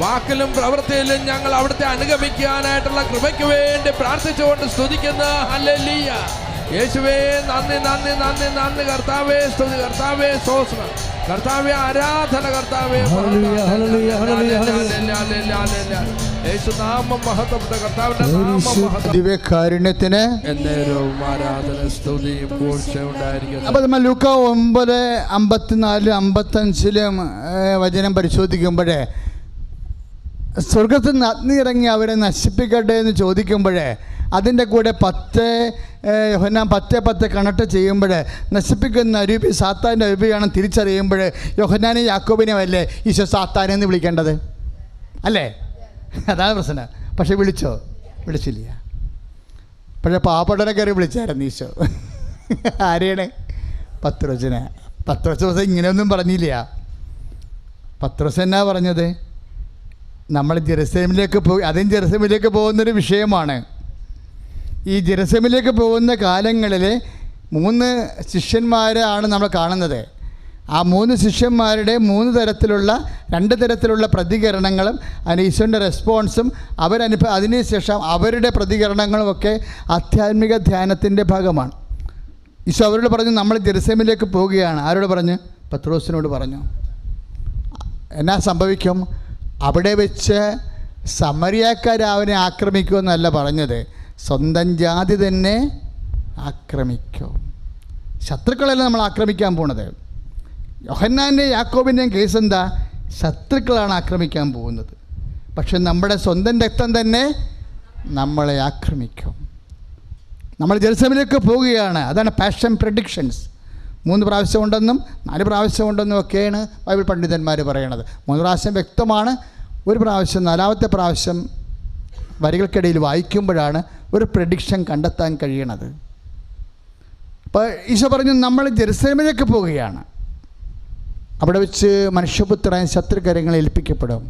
വാക്കിലും പ്രവൃത്തിയിലും ഞങ്ങൾ അവിടുത്തെ അനുഗമിക്കാനായിട്ടുള്ള കൃപയ്ക്ക് വേണ്ടി പ്രാർത്ഥിച്ചുകൊണ്ട് സ്തുതിക്കുന്ന ഹല്ലേലൂയ. യേശുവേ നന്ദി നന്ദി നന്ദി നന്ദി. കർത്താവേ സ്തുതി, കർത്താവേ സ്തോത്രം, കർത്താവേ ആരാധന, കർത്താവേ യേശുനാമം മഹത്വപ്പെട്ട കർത്താവിന്റെ നാമം ദിവ്യകാരുണ്യത്തിന് എന്നേരവും ആരാധന സ്തുതിയും പൂഴ്ചയും ഉണ്ടായിരിക്കും. അപ്പോൾ നമ്മൾ ലൂക്ക 9:54-55 വചനം പരിശോധിക്കുമ്പോഴേ സ്വർഗത്തിൽ നിന്ന് അഗ്നി ഇറങ്ങി അവരെ നശിപ്പിക്കട്ടെ എന്ന് ചോദിക്കുമ്പോഴേ അതിൻ്റെ കൂടെ 10 യോഹന്നാൻ 10:10 കണക്ട് ചെയ്യുമ്പോൾ നശിപ്പിക്കുന്ന അരൂപി സാത്താൻ്റെ അരൂപിയാണെന്ന് തിരിച്ചറിയുമ്പോൾ യോഹന്നാനെ യാക്കോബിനെ അല്ലേ ഈശോ സാത്താനെ എന്ന് വിളിക്കേണ്ടത് അല്ലേ? അതാണ് പ്രശ്നം. പക്ഷെ വിളിച്ചോ? വിളിച്ചില്ല. പക്ഷേ പാവപ്പെട്ടവനെ കയറി വിളിച്ചായിരുന്നു ഈശോ. ആരെയാണ്? പത്രോസിനെ. പത്രോസ് ഇങ്ങനെയൊന്നും പറഞ്ഞില്ല. പത്രോസ് എന്നാ പറഞ്ഞത്? നമ്മൾ ജെറുസലേമിലേക്ക് പോയി, അതും ജെറുസലേമിലേക്ക് പോകുന്നൊരു വിഷയമാണ്. ഈ ജെറുസലേമിലേക്ക് പോകുന്ന കാലങ്ങളിൽ 3 ശിഷ്യന്മാരാണ് നമ്മൾ കാണുന്നത്. ആ 3 ശിഷ്യന്മാരുടെ 2 തരത്തിലുള്ള പ്രതികരണങ്ങളും അതിന് ഈശോൻ്റെ റെസ്പോൺസും അതിനുശേഷം അവരുടെ പ്രതികരണങ്ങളുമൊക്കെ ആധ്യാത്മിക ധ്യാനത്തിൻ്റെ ഭാഗമാണ്. ഈശോ അവരോട് പറഞ്ഞു, നമ്മൾ ജെറുസലേമിലേക്ക് പോവുകയാണ്. ആരോട് പറഞ്ഞു? പത്രോസിനോട് പറഞ്ഞു. എന്നാ സംഭവിക്കും? അവിടെ വെച്ച് സമരിയാക്കാർ അവനെ ആക്രമിക്കുമെന്നല്ല പറഞ്ഞത്, സ്വന്തം ജാതി തന്നെ ആക്രമിക്കും. ശത്രുക്കളല്ല നമ്മൾ ആക്രമിക്കാൻ പോണത്. യോഹന്നാൻ്റെയും യാക്കോബിൻ്റെയും കേസ് എന്താ? ശത്രുക്കളാണ് ആക്രമിക്കാൻ പോകുന്നത്. പക്ഷെ നമ്മുടെ സ്വന്തം രക്തം തന്നെ നമ്മളെ ആക്രമിക്കും. നമ്മൾ ജെറുസലേമിലേക്ക് പോവുകയാണ്. അതാണ് പാഷൻ പ്രഡിക്ഷൻസ്. 3 പ്രാവശ്യം ഉണ്ടെന്നും 4 പ്രാവശ്യം ഉണ്ടെന്നും ഒക്കെയാണ് ബൈബിൾ പണ്ഡിതന്മാർ പറയണത്. 3 പ്രാവശ്യം വ്യക്തമാണ്. 1 പ്രാവശ്യം, 4ാമത്തെ പ്രാവശ്യം വരികൾക്കിടയിൽ വായിക്കുമ്പോഴാണ് ഒരു പ്രഡിക്ഷൻ കണ്ടെത്താൻ കഴിയണത്. അപ്പോൾ ഈശോ പറഞ്ഞു, നമ്മൾ ജെറുസലേമിലേക്ക് പോവുകയാണ്. അവിടെ വെച്ച് മനുഷ്യപുത്രൻ ശത്രുകരങ്ങളെ ഏൽപ്പിക്കപ്പെടും.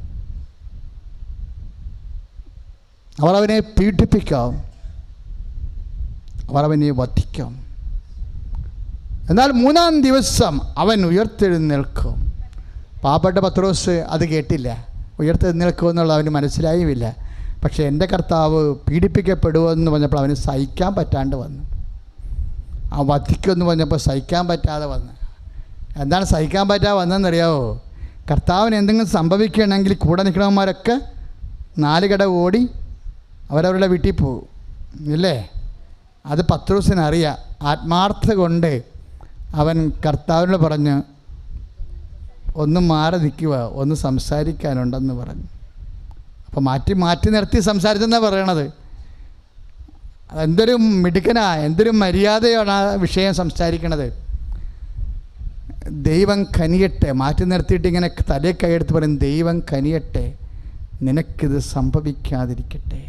അവർ അവനെ പീഡിപ്പിക്കാം, അവർ അവനെ വധിക്കും. എന്നാൽ 3-ാം ദിവസം അവൻ ഉയർത്തെഴുന്നേൽക്കും. പാവപ്പെട്ട പത്രോസ് അത് കേട്ടില്ല. ഉയർത്തെഴുന്നേൽക്കുമെന്നുള്ള അവന് മനസ്സിലായുമില്ല. പക്ഷേ എൻ്റെ കർത്താവ് പീഡിപ്പിക്കപ്പെടുമെന്ന് പറഞ്ഞപ്പോൾ അവന് സഹിക്കാൻ പറ്റാണ്ട് വന്നു. ആ വധിക്കുമെന്ന് പറഞ്ഞപ്പോൾ സഹിക്കാൻ പറ്റാതെ വന്നു. എന്താണ് സഹിക്കാൻ പറ്റാതെ വന്നതെന്നറിയാവോ? കർത്താവിന് എന്തെങ്കിലും സംഭവിക്കുകയാണെങ്കിൽ കൂടെ നിൽക്കണവന്മാരൊക്കെ 4 കട ഓടി അവരവരുടെ വീട്ടിൽ പോകും, ഇല്ലേ? അത് പത്രോസിനറിയാം. ആത്മാർത്ഥത കൊണ്ട് അവൻ കർത്താവിനോട് പറഞ്ഞു, ഒന്ന് മാറി നിൽക്കുക, ഒന്ന് സംസാരിക്കാനുണ്ടെന്ന് പറഞ്ഞു. അപ്പോൾ മാറ്റി നിർത്തി സംസാരിച്ചെന്നാണ് പറയണത്. എന്തൊരു മിടുക്കനാ, എന്തൊരു മര്യാദയാണ് ആ വിഷയം സംസാരിക്കണത്. ദൈവം കനിയട്ടെ, മാറ്റി നിർത്തിയിട്ട് ഇങ്ങനെ തലേ കൈയെടുത്ത് പറയും, ദൈവം കനിയട്ടെ, നിനക്കിത് സംഭവിക്കാതിരിക്കട്ടെ.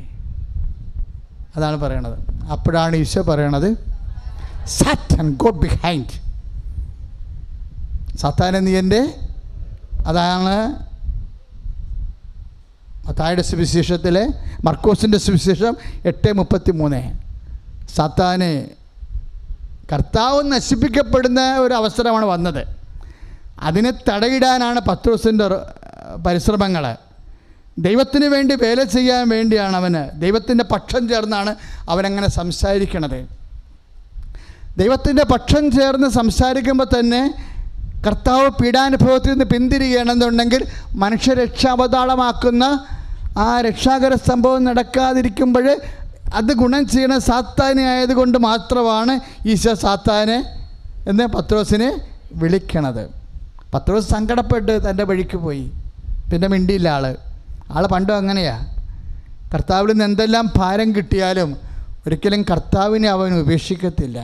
അതാണ് പറയണത്. അപ്പോഴാണ് ഈശോ പറയണത്, സാത്താൻ ഗോ ബിഹൈൻഡ്. സാത്താനെ നീ എൻ്റെ, അതാണ് മത്തായിയുടെ സുവിശേഷത്തിലെ, മർക്കോസിൻ്റെ സുവിശേഷം 8:33. സാത്താനെ, കർത്താവ് നശിപ്പിക്കപ്പെടുന്ന ഒരു അവസരമാണ് വന്നത്. അതിനെ തടയിടാനാണ് പത്രോസിൻ്റെ പരിശ്രമങ്ങൾ. ദൈവത്തിന് വേണ്ടി വേല ചെയ്യാൻ വേണ്ടിയാണ് അവന്, ദൈവത്തിൻ്റെ പക്ഷം ചേർന്നാണ് അവനങ്ങനെ സംസാരിക്കണത്. ദൈവത്തിൻ്റെ പക്ഷം ചേർന്ന് സംസാരിക്കുമ്പോൾ തന്നെ കർത്താവ് പീഡാനുഭവത്തിൽ നിന്ന് പിന്തിരികയാണെന്നുണ്ടെങ്കിൽ മനുഷ്യരക്ഷാവതാളമാക്കുന്ന ആ രക്ഷാകര സംഭവം നടക്കാതിരിക്കുമ്പോൾ അത് ഗുണം ചെയ്യണ സാത്താനെ ആയതുകൊണ്ട് മാത്രമാണ് ഈശോ സാത്താനെ എന്ന് പത്രോസിനെ വിളിക്കണത്. പത്രോസ് സങ്കടപ്പെട്ട് തൻ്റെ വഴിക്ക് പോയി, പിന്നെ മിണ്ടിയില്ല. ആൾ പണ്ടും അങ്ങനെയാണ്. കർത്താവിൽ നിന്ന് എന്തെല്ലാം ഭാരം കിട്ടിയാലും ഒരിക്കലും കർത്താവിനെ അവൻ ഉപേക്ഷിക്കത്തില്ല.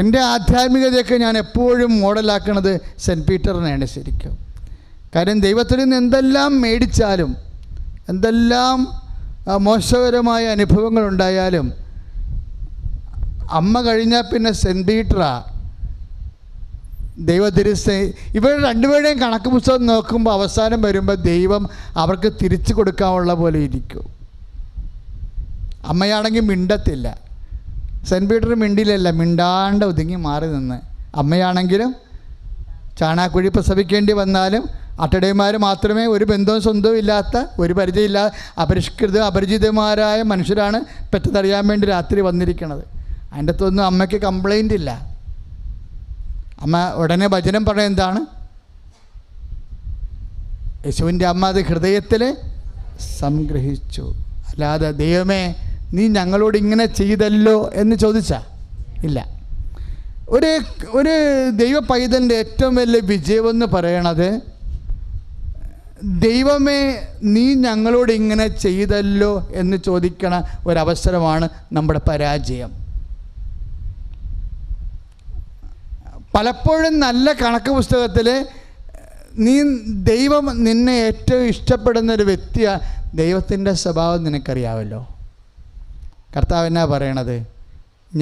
എൻ്റെ ആധ്യാത്മികതയൊക്കെ ഞാൻ എപ്പോഴും മോഡലാക്കുന്നത് സെൻറ്റ് പീറ്ററിനെയാണ് ശരിക്കും. കാര്യം ദൈവത്തിൽ നിന്ന് എന്തെല്ലാം മേടിച്ചാലും, എന്തെല്ലാം മോശകരമായ അനുഭവങ്ങളുണ്ടായാലും, അമ്മ കഴിഞ്ഞാൽ പിന്നെ സെൻറ്റ് പീറ്ററാ ഇവരുടെ 2 പേരുടെയും കണക്ക് പുസ്തകം നോക്കുമ്പോൾ അവസാനം വരുമ്പോൾ ദൈവം അവർക്ക് തിരിച്ചു കൊടുക്കാനുള്ള പോലെ ഇരിക്കും. അമ്മയാണെങ്കിൽ മിണ്ടത്തില്ല, സെൻറ്റ് പീറ്റർ മിണ്ടിയിലല്ല, മിണ്ടാണ്ട് ഒതുങ്ങി മാറി നിന്ന്. അമ്മയാണെങ്കിലും ചാണാക്കുഴി പ്രസവിക്കേണ്ടി വന്നാലും അട്ടടയന്മാർ മാത്രമേ, ഒരു ബന്ധവും സ്വന്തവും ഇല്ലാത്ത, ഒരു പരിചയമില്ലാത്ത അപരിചിതന്മാരായ മനുഷ്യരാണ് പെട്ടെന്നറിയാൻ വേണ്ടി രാത്രി വന്നിരിക്കുന്നത്. അതിൻ്റെ അകത്തൊന്നും അമ്മയ്ക്ക് കംപ്ലൈൻ്റ് ഇല്ല. അമ്മ ഉടനെ വചനം പറയുന്നത് എന്താണ്? യേശുവിൻ്റെ അമ്മ അത് ഹൃദയത്തിൽ സംഗ്രഹിച്ചു. അല്ലാതെ ദൈവമേ നീ ഞങ്ങളോട് ഇങ്ങനെ ചെയ്തല്ലോ എന്ന് ചോദിച്ചാ ഇല്ല. ഒരു ദൈവ പൈതലിൻ്റെ ഏറ്റവും വലിയ വിജയമെന്ന് പറയണത്, ദൈവമേ നീ ഞങ്ങളോട് ഇങ്ങനെ ചെയ്തല്ലോ എന്ന് ചോദിക്കണ ഒരവസരമാണ് നമ്മുടെ പരാജയം. പലപ്പോഴും നല്ല കണക്ക് പുസ്തകത്തിൽ ദൈവം നിന്നെ ഏറ്റവും ഇഷ്ടപ്പെടുന്നൊരു വ്യക്തിയാണ്. ദൈവത്തിൻ്റെ സ്വഭാവം നിനക്കറിയാമല്ലോ. കർത്താവ് എന്നാ പറയണത്?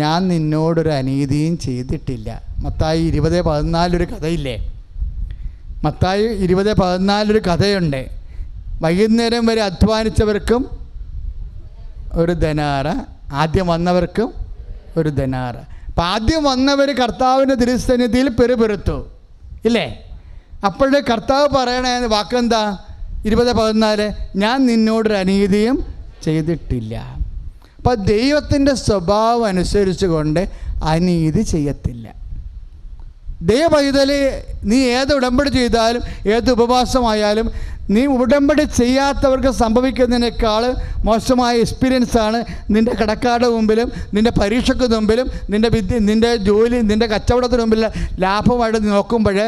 ഞാൻ നിന്നോടൊരു അനീതിയും ചെയ്തിട്ടില്ല. മത്തായി 20:14 കഥയില്ലേ? മത്തായി 20:14 കഥയുണ്ട്. വൈകുന്നേരം വരെ അധ്വാനിച്ചവർക്കും ഒരു ധനാറ, ആദ്യം വന്നവർക്കും ഒരു ധനാറ. അപ്പം ആദ്യം വന്നവർ കർത്താവിൻ്റെ തിരുസന്നിധിയിൽ പെറുപെറുത്തു ഇല്ലേ? അപ്പോഴേ കർത്താവ് പറയണ വാക്കെന്താ? 20:14, ഞാൻ നിന്നോടൊരു അനീതിയും ചെയ്തിട്ടില്ല. അപ്പം ദൈവത്തിൻ്റെ സ്വഭാവം അനുസരിച്ച് കൊണ്ട് അനീതി ചെയ്യത്തില്ല. ദൈവപൈതൽ, നീ ഏത് ഉടമ്പടി ചെയ്താലും ഏത് ഉപവാസമായാലും നീ ഉടമ്പടി ചെയ്യാത്തവർക്ക് സംഭവിക്കുന്നതിനേക്കാൾ മോശമായ എക്സ്പീരിയൻസാണ് നിൻ്റെ കടക്കാരുടെ മുമ്പിലും നിൻ്റെ പരീക്ഷയ്ക്ക് മുമ്പിലും നിൻ്റെ ജോലി, നിൻ്റെ കച്ചവടത്തിന് മുമ്പിൽ ലാഭമായിട്ട് നോക്കുമ്പോൾ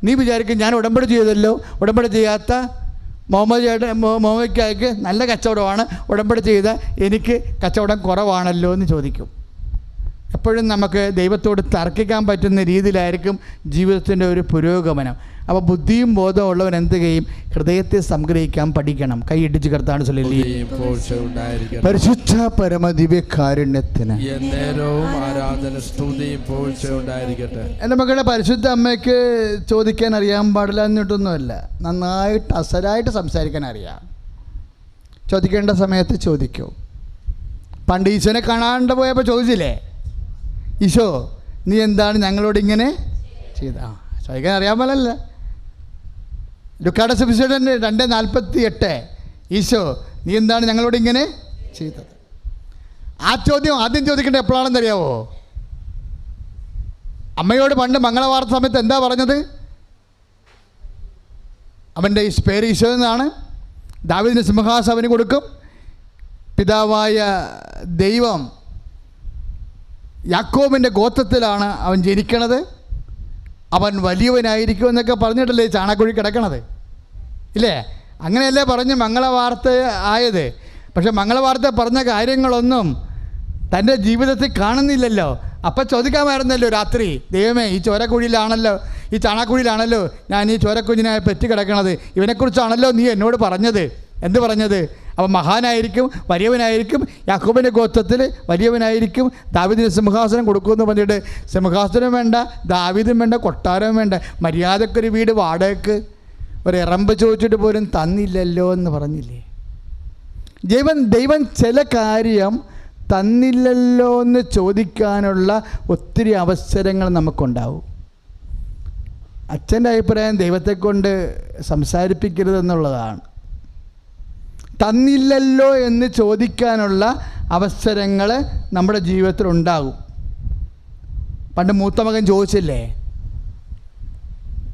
നീ വിചാരിക്കും, ഞാൻ ഉടമ്പടി ചെയ്തല്ലോ, ഉടമ്പടി ചെയ്യാത്ത മുഹമ്മദിക്കായ്ക്ക് നല്ല കച്ചവടമാണ്, ഉടമ്പടി ചെയ്ത എനിക്ക് കച്ചവടം കുറവാണല്ലോ എന്ന് ചോദിക്കും. എപ്പോഴും നമുക്ക് ദൈവത്തോട് തർക്കിക്കാൻ പറ്റുന്ന രീതിയിലായിരിക്കും ജീവിതത്തിൻ്റെ ഒരു പുരോഗമനം. അപ്പോൾ ബുദ്ധിയും ബോധവും ഉള്ളവൻ എന്ത് ചെയ്യും? ഹൃദയത്തെ സംഗ്രഹിക്കാൻ പഠിക്കണം. കൈ ഇടിച്ച് കർത്താൻ ചൊല്ലി. പരിശുദ്ധ പരമദിവ്യകാരുണ്യത്തിന് എൻ്റെ മക്കളുടെ പരിശുദ്ധ അമ്മയ്ക്ക് ചോദിക്കാൻ അറിയാൻ പാടില്ല എന്നിട്ടൊന്നുമല്ല, നന്നായിട്ട് അസലായിട്ട് സംസാരിക്കാൻ അറിയാം. ചോദിക്കേണ്ട സമയത്ത് ചോദിക്കൂ. പണ്ട് ഈശോനെ കാണാണ്ട് പോയപ്പോൾ ചോദിച്ചില്ലേ, ഈശോ നീ എന്താണ് ഞങ്ങളോട് ഇങ്ങനെ ചെയ്ത? ചോദിക്കാൻ അറിയാൻ പാടില്ല. ലുക്കായുടെ സുവിശേഷം 2:48, ഈശോ നീ എന്താണ് ഞങ്ങളോട് ഇങ്ങനെ ചെയ്തത്? ആ ചോദ്യം ആദ്യം ചോദിക്കേണ്ടത് എപ്പോഴാണെന്നറിയാവോ? അമ്മയോട് പണ്ട് മംഗളവാർത്ത സമയത്ത് എന്താ പറഞ്ഞത്? അവൻ്റെ പേര് ഈശോ എന്നാണ്, ദാവീദിന് സിംഹാസനം അവന് കൊടുക്കും, പിതാവായ ദൈവം യാക്കോബിൻ്റെ ഗോത്രത്തിലാണ് അവൻ ജനിക്കണത്, അവൻ വലിയവനായിരിക്കും എന്നൊക്കെ പറഞ്ഞിട്ടല്ലേ ചാണകക്കുഴി കിടക്കണത് ഇല്ലേ? അങ്ങനെയല്ലേ പറഞ്ഞ് മംഗളവാർത്ത ആയത്. പക്ഷെ മംഗളവാർത്ത പറഞ്ഞ കാര്യങ്ങളൊന്നും തൻ്റെ ജീവിതത്തിൽ കാണുന്നില്ലല്ലോ. അപ്പം ചോദിക്കാമായിരുന്നല്ലോ രാത്രി, ദൈവമേ ഈ ചോരക്കുഴിയിലാണല്ലോ, ഈ ചാണകക്കുഴിയിലാണല്ലോ ഞാൻ ഈ ചോരക്കുഞ്ഞിനായി പെറ്റി കിടക്കണത്, ഇവനെക്കുറിച്ചാണല്ലോ നീ എന്നോട് പറഞ്ഞത്. എന്ത് പറഞ്ഞത്? അവൻ മഹാനായിരിക്കും, വലിയവനായിരിക്കും, യാക്കോബിൻ്റെ ഗോത്രത്തിൽ വലിയവനായിരിക്കും, ദാവീദിന് സിംഹാസനം കൊടുക്കുമെന്ന് പറഞ്ഞിട്ട് സിംഹാസനം വേണ്ട, ദാവീദും വേണ്ട, കൊട്ടാരവും വേണ്ട, മര്യാദക്കൊരു വീട് വാടകയ്ക്ക് ഒരു ഇറമ്പ് ചോദിച്ചിട്ട് പോലും തന്നില്ലല്ലോ എന്ന് പറഞ്ഞില്ലേ? ദൈവം ചില കാര്യം തന്നില്ലല്ലോ എന്ന് ചോദിക്കാനുള്ള ഒത്തിരി അവസരങ്ങൾ നമുക്കുണ്ടാവും. അച്ഛൻ്റെ അഭിപ്രായം ദൈവത്തെക്കൊണ്ട് സംസാരിപ്പിക്കരുതെന്നുള്ളതാണ്. തന്നില്ലല്ലോ എന്ന് ചോദിക്കാനുള്ള അവസരങ്ങൾ നമ്മുടെ ജീവിതത്തിൽ ഉണ്ടാകും. പണ്ട് മൂത്ത മകൻ ചോദിച്ചില്ലേ,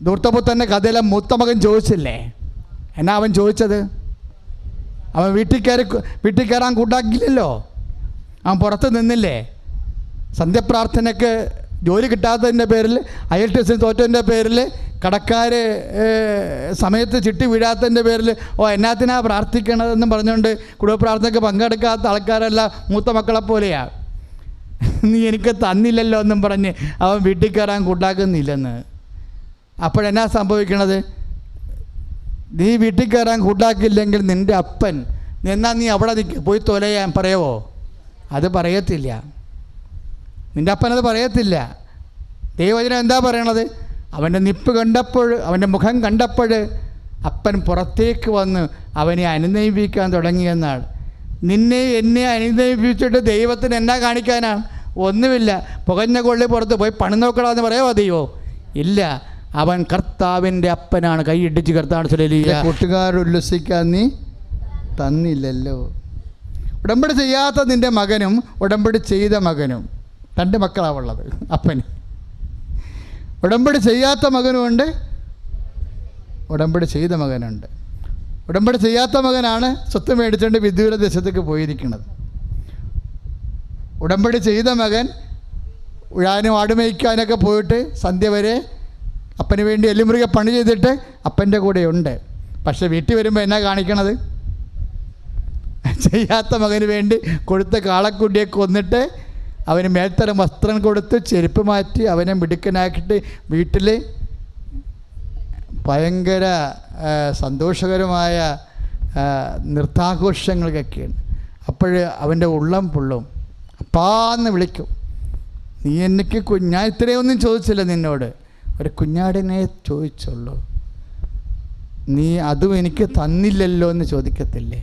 ധൂർത്തപുത്രൻ്റെ കഥയിലെ മൂത്ത മകൻ ചോദിച്ചില്ലേ? എന്നാ അവൻ ചോദിച്ചത്? അവൻ വീട്ടിൽ കയറാൻ കൂട്ടാക്കില്ലല്ലോ, അവൻ പുറത്ത് നിന്നില്ലേ? സന്ധ്യപ്രാർത്ഥനയ്ക്ക് ജോലി കിട്ടാത്തതിൻ്റെ പേരിൽ, അയൽ ടെസ്റ്റിന് തോറ്റതിൻ്റെ പേരിൽ, കടക്കാർ സമയത്ത് ചിട്ടി വീഴാത്തതിൻ്റെ പേരിൽ എന്നാത്തിനാ പ്രാർത്ഥിക്കണതെന്നും പറഞ്ഞുകൊണ്ട് കുടുംബ പ്രാർത്ഥനയ്ക്ക് പങ്കെടുക്കാത്ത ആൾക്കാരെല്ലാം മൂത്ത മക്കളെപ്പോലെയാണ്. നീ എനിക്ക് തന്നില്ലല്ലോ എന്നും പറഞ്ഞ് അവൻ വീട്ടിൽ കയറാൻ കൂട്ടാക്കുന്നില്ലെന്ന്. അപ്പോഴെന്നാ സംഭവിക്കണത്? നീ വീട്ടിൽ കയറാൻ കൂട്ടാക്കില്ലെങ്കിൽ നിൻ്റെ അപ്പൻ എന്നാൽ നീ അവിടെ പോയി തൊലയാൻ പറയുമോ? അത് പറയത്തില്ല. നിൻ്റെ അപ്പനത് പറയത്തില്ല. ദൈവവചനം എന്താ പറയണത്? അവൻ്റെ നിപ്പ് കണ്ടപ്പോൾ, അവൻ്റെ മുഖം കണ്ടപ്പോൾ അപ്പൻ പുറത്തേക്ക് വന്ന് അവനെ അനുനയിപ്പിക്കാൻ തുടങ്ങിയെന്നാണ്. നിന്നെ എന്നെ അനുനയിപ്പിച്ചിട്ട് ദൈവത്തിന് എന്നാ കാണിക്കാനാണ്? ഒന്നുമില്ല. പുകഞ്ഞ കൊള്ളി പുറത്ത് പോയി പണി നോക്കണമെന്ന് പറയാമോ ദൈവം? ഇല്ല. അവൻ കർത്താവിൻ്റെ അപ്പനാണ്. കൈയിടിച്ച് കർത്താവ് ചൊല്ലിയ കൂട്ടുകാർ ഉല്ലസിക്കാൻ നീ തന്നില്ലല്ലോ. ഉടമ്പടി ചെയ്യാത്ത നിൻ്റെ മകനും ഉടമ്പടി ചെയ്ത മകനും, 2 മക്കളാണുള്ളത് അപ്പന്. ഉടമ്പടി ചെയ്യാത്ത മകനുമുണ്ട്, ഉടമ്പടി ചെയ്ത മകനുണ്ട്. ഉടമ്പടി ചെയ്യാത്ത മകനാണ് സ്വത്ത് മേടിച്ചുകൊണ്ട് വിദൂര ദേശത്തേക്ക് പോയിരിക്കുന്നത്. ഉടമ്പടി ചെയ്ത മകൻ ഉഴാനും ആടുമേയ്ക്കാനൊക്കെ പോയിട്ട് സന്ധ്യ വരെ അപ്പന് വേണ്ടി എല്ലുമുറികെ പണി ചെയ്തിട്ട് അപ്പൻ്റെ കൂടെയുണ്ട്. പക്ഷെ വീട്ടിൽ വരുമ്പോൾ എന്നാ കാണിക്കണത്? ചെയ്യാത്ത മകന് വേണ്ടി കൊടുത്ത കാളക്കുട്ടിയെ കൊന്നിട്ട് അവന് മേൽത്തരം വസ്ത്രം കൊടുത്ത് ചെരുപ്പ് മാറ്റി അവനെ മിടുക്കനാക്കിയിട്ട് വീട്ടിൽ ഭയങ്കര സന്തോഷകരമായ നൃത്താഘോഷങ്ങളൊക്കെയാണ്. അപ്പോൾ അവൻ്റെ ഉള്ളം പൊള്ളും. അപ്പാന്ന് വിളിക്കും. നീ എനിക്ക് ഞാൻ ഇത്രയൊന്നും ചോദിച്ചില്ല നിന്നോട്, ഒരു കുഞ്ഞാടിനെ ചോദിച്ചുള്ളൂ, നീ അതും എനിക്ക് തന്നില്ലല്ലോ എന്ന് ചോദിക്കത്തില്ലേ?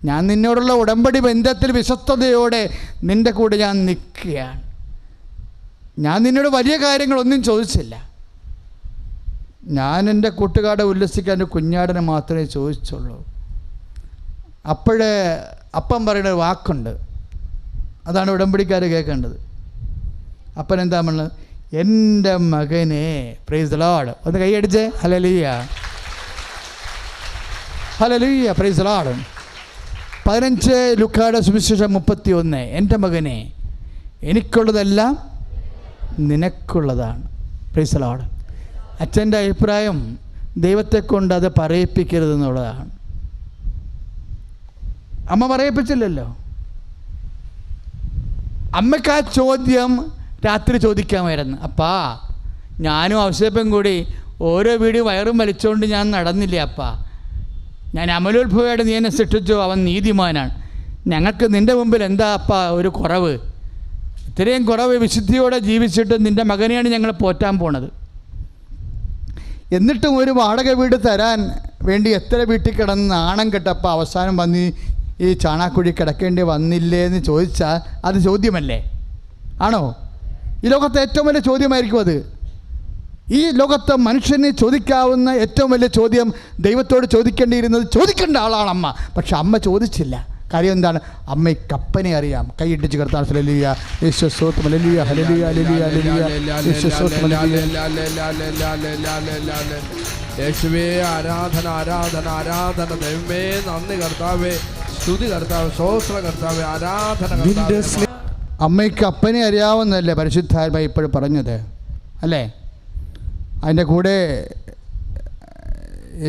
ഞാൻ നിന്നോടുള്ള ഉടമ്പടി ബന്ധത്തിൽ വിശ്വസ്തയോടെ നിൻ്റെ കൂടെ ഞാൻ നിൽക്കുകയാണ്. ഞാൻ നിന്നോട് വലിയ കാര്യങ്ങളൊന്നും ചോദിച്ചില്ല. ഞാൻ എൻ്റെ കൂട്ടുകാരെ ഉല്ലസിക്കാൻ എൻ്റെ കുഞ്ഞാടിനെ മാത്രമേ ചോദിച്ചുള്ളൂ. അപ്പോഴേ അപ്പം പറയുന്ന ഒരു വാക്കുണ്ട്, അതാണ് ഉടമ്പടിക്കാർ കേൾക്കേണ്ടത്. അപ്പൻ എന്താ പറഞ്ഞത്? എൻ്റെ മകനെ, പ്രൈസ് ദി ലോർഡ്. ഒന്ന് കൈയടിച്ചേ. Hallelujah, hallelujah, praise the lord. 15 ലൂക്കായുടെ സുവിശേഷം 31. എൻ്റെ മകനെ, എനിക്കുള്ളതെല്ലാം നിനക്കുള്ളതാണ്. Price the Lord. അച്ഛൻ്റെ അഭിപ്രായം ദൈവത്തെ കൊണ്ട് അത് പറയിപ്പിക്കരുതെന്നുള്ളതാണ്. അമ്മ പറയിപ്പിച്ചില്ലല്ലോ. അമ്മയ്ക്ക് ആ ചോദ്യം രാത്രി ചോദിക്കാമായിരുന്നു. അപ്പാ, ഞാനും ഔസേപ്പും കൂടി ഓരോ വീടും വയറും വലിച്ചുകൊണ്ട് ഞാൻ നടന്നില്ലേ അപ്പാ? ഞാൻ അമലോത്ഭവമായിട്ട് നീ എന്നെ സൃഷ്ടിച്ചു, അവൻ നീതിമാനാണ്. ഞങ്ങൾക്ക് നിൻ്റെ മുമ്പിൽ എന്താ അപ്പാ ഒരു കുറവ്? ഇത്രയും കുറവ് വിശുദ്ധിയോടെ ജീവിച്ചിട്ട് നിൻ്റെ മകനെയാണ് ഞങ്ങൾ പോറ്റാൻ പോണത്. എന്നിട്ടും ഒരു വാടക വീട് തരാൻ വേണ്ടി എത്ര വീട്ടിൽ കിടന്ന് നാണം കെട്ടപ്പോൾ അവസാനം വന്ന് ഈ ചാണാക്കുഴി കിടക്കേണ്ടി വന്നില്ലേ എന്ന് ചോദിച്ചാൽ അത് ചോദ്യമല്ലേ? ആണോ? ഈ ലോകത്തെ ഏറ്റവും വലിയ ചോദ്യമായിരിക്കും അത്. ഈ ലോകത്തെ മനുഷ്യന് ചോദിക്കാവുന്ന ഏറ്റവും വലിയ ചോദ്യം ദൈവത്തോട് ചോദിക്കേണ്ടിയിരുന്നത് ചോദിക്കേണ്ട ആളാണ് അമ്മ. പക്ഷെ അമ്മ ചോദിച്ചില്ല. കാര്യം എന്താണ്? അമ്മയ്ക്ക് അപ്പനെ അറിയാം. കൈയിട്ടിച്ച് കർത്താൻ ഹല്ലേലൂയ, യേശുവേ സ്തോത്രം, ഹല്ലേലൂയ, ഹല്ലേലൂയ, ഹല്ലേലൂയ, ഹല്ലേലൂയ, യേശുവേ സ്തോത്രം, യേശുവേ ആരാധന, ആരാധന, ആരാധന. ദൈവമേ നന്ദി കർത്താവേ, സ്തുതി കർത്താവ്, സ്തോത്ര കർത്താവേ, ആരാധന കർത്താവേ. അമ്മയ്ക്ക് അപ്പനെ അറിയാവുന്നതല്ലേ പരിശുദ്ധാത്മാവ് ഇപ്പോഴും പറഞ്ഞത് അല്ലേ? അതിൻ്റെ കൂടെ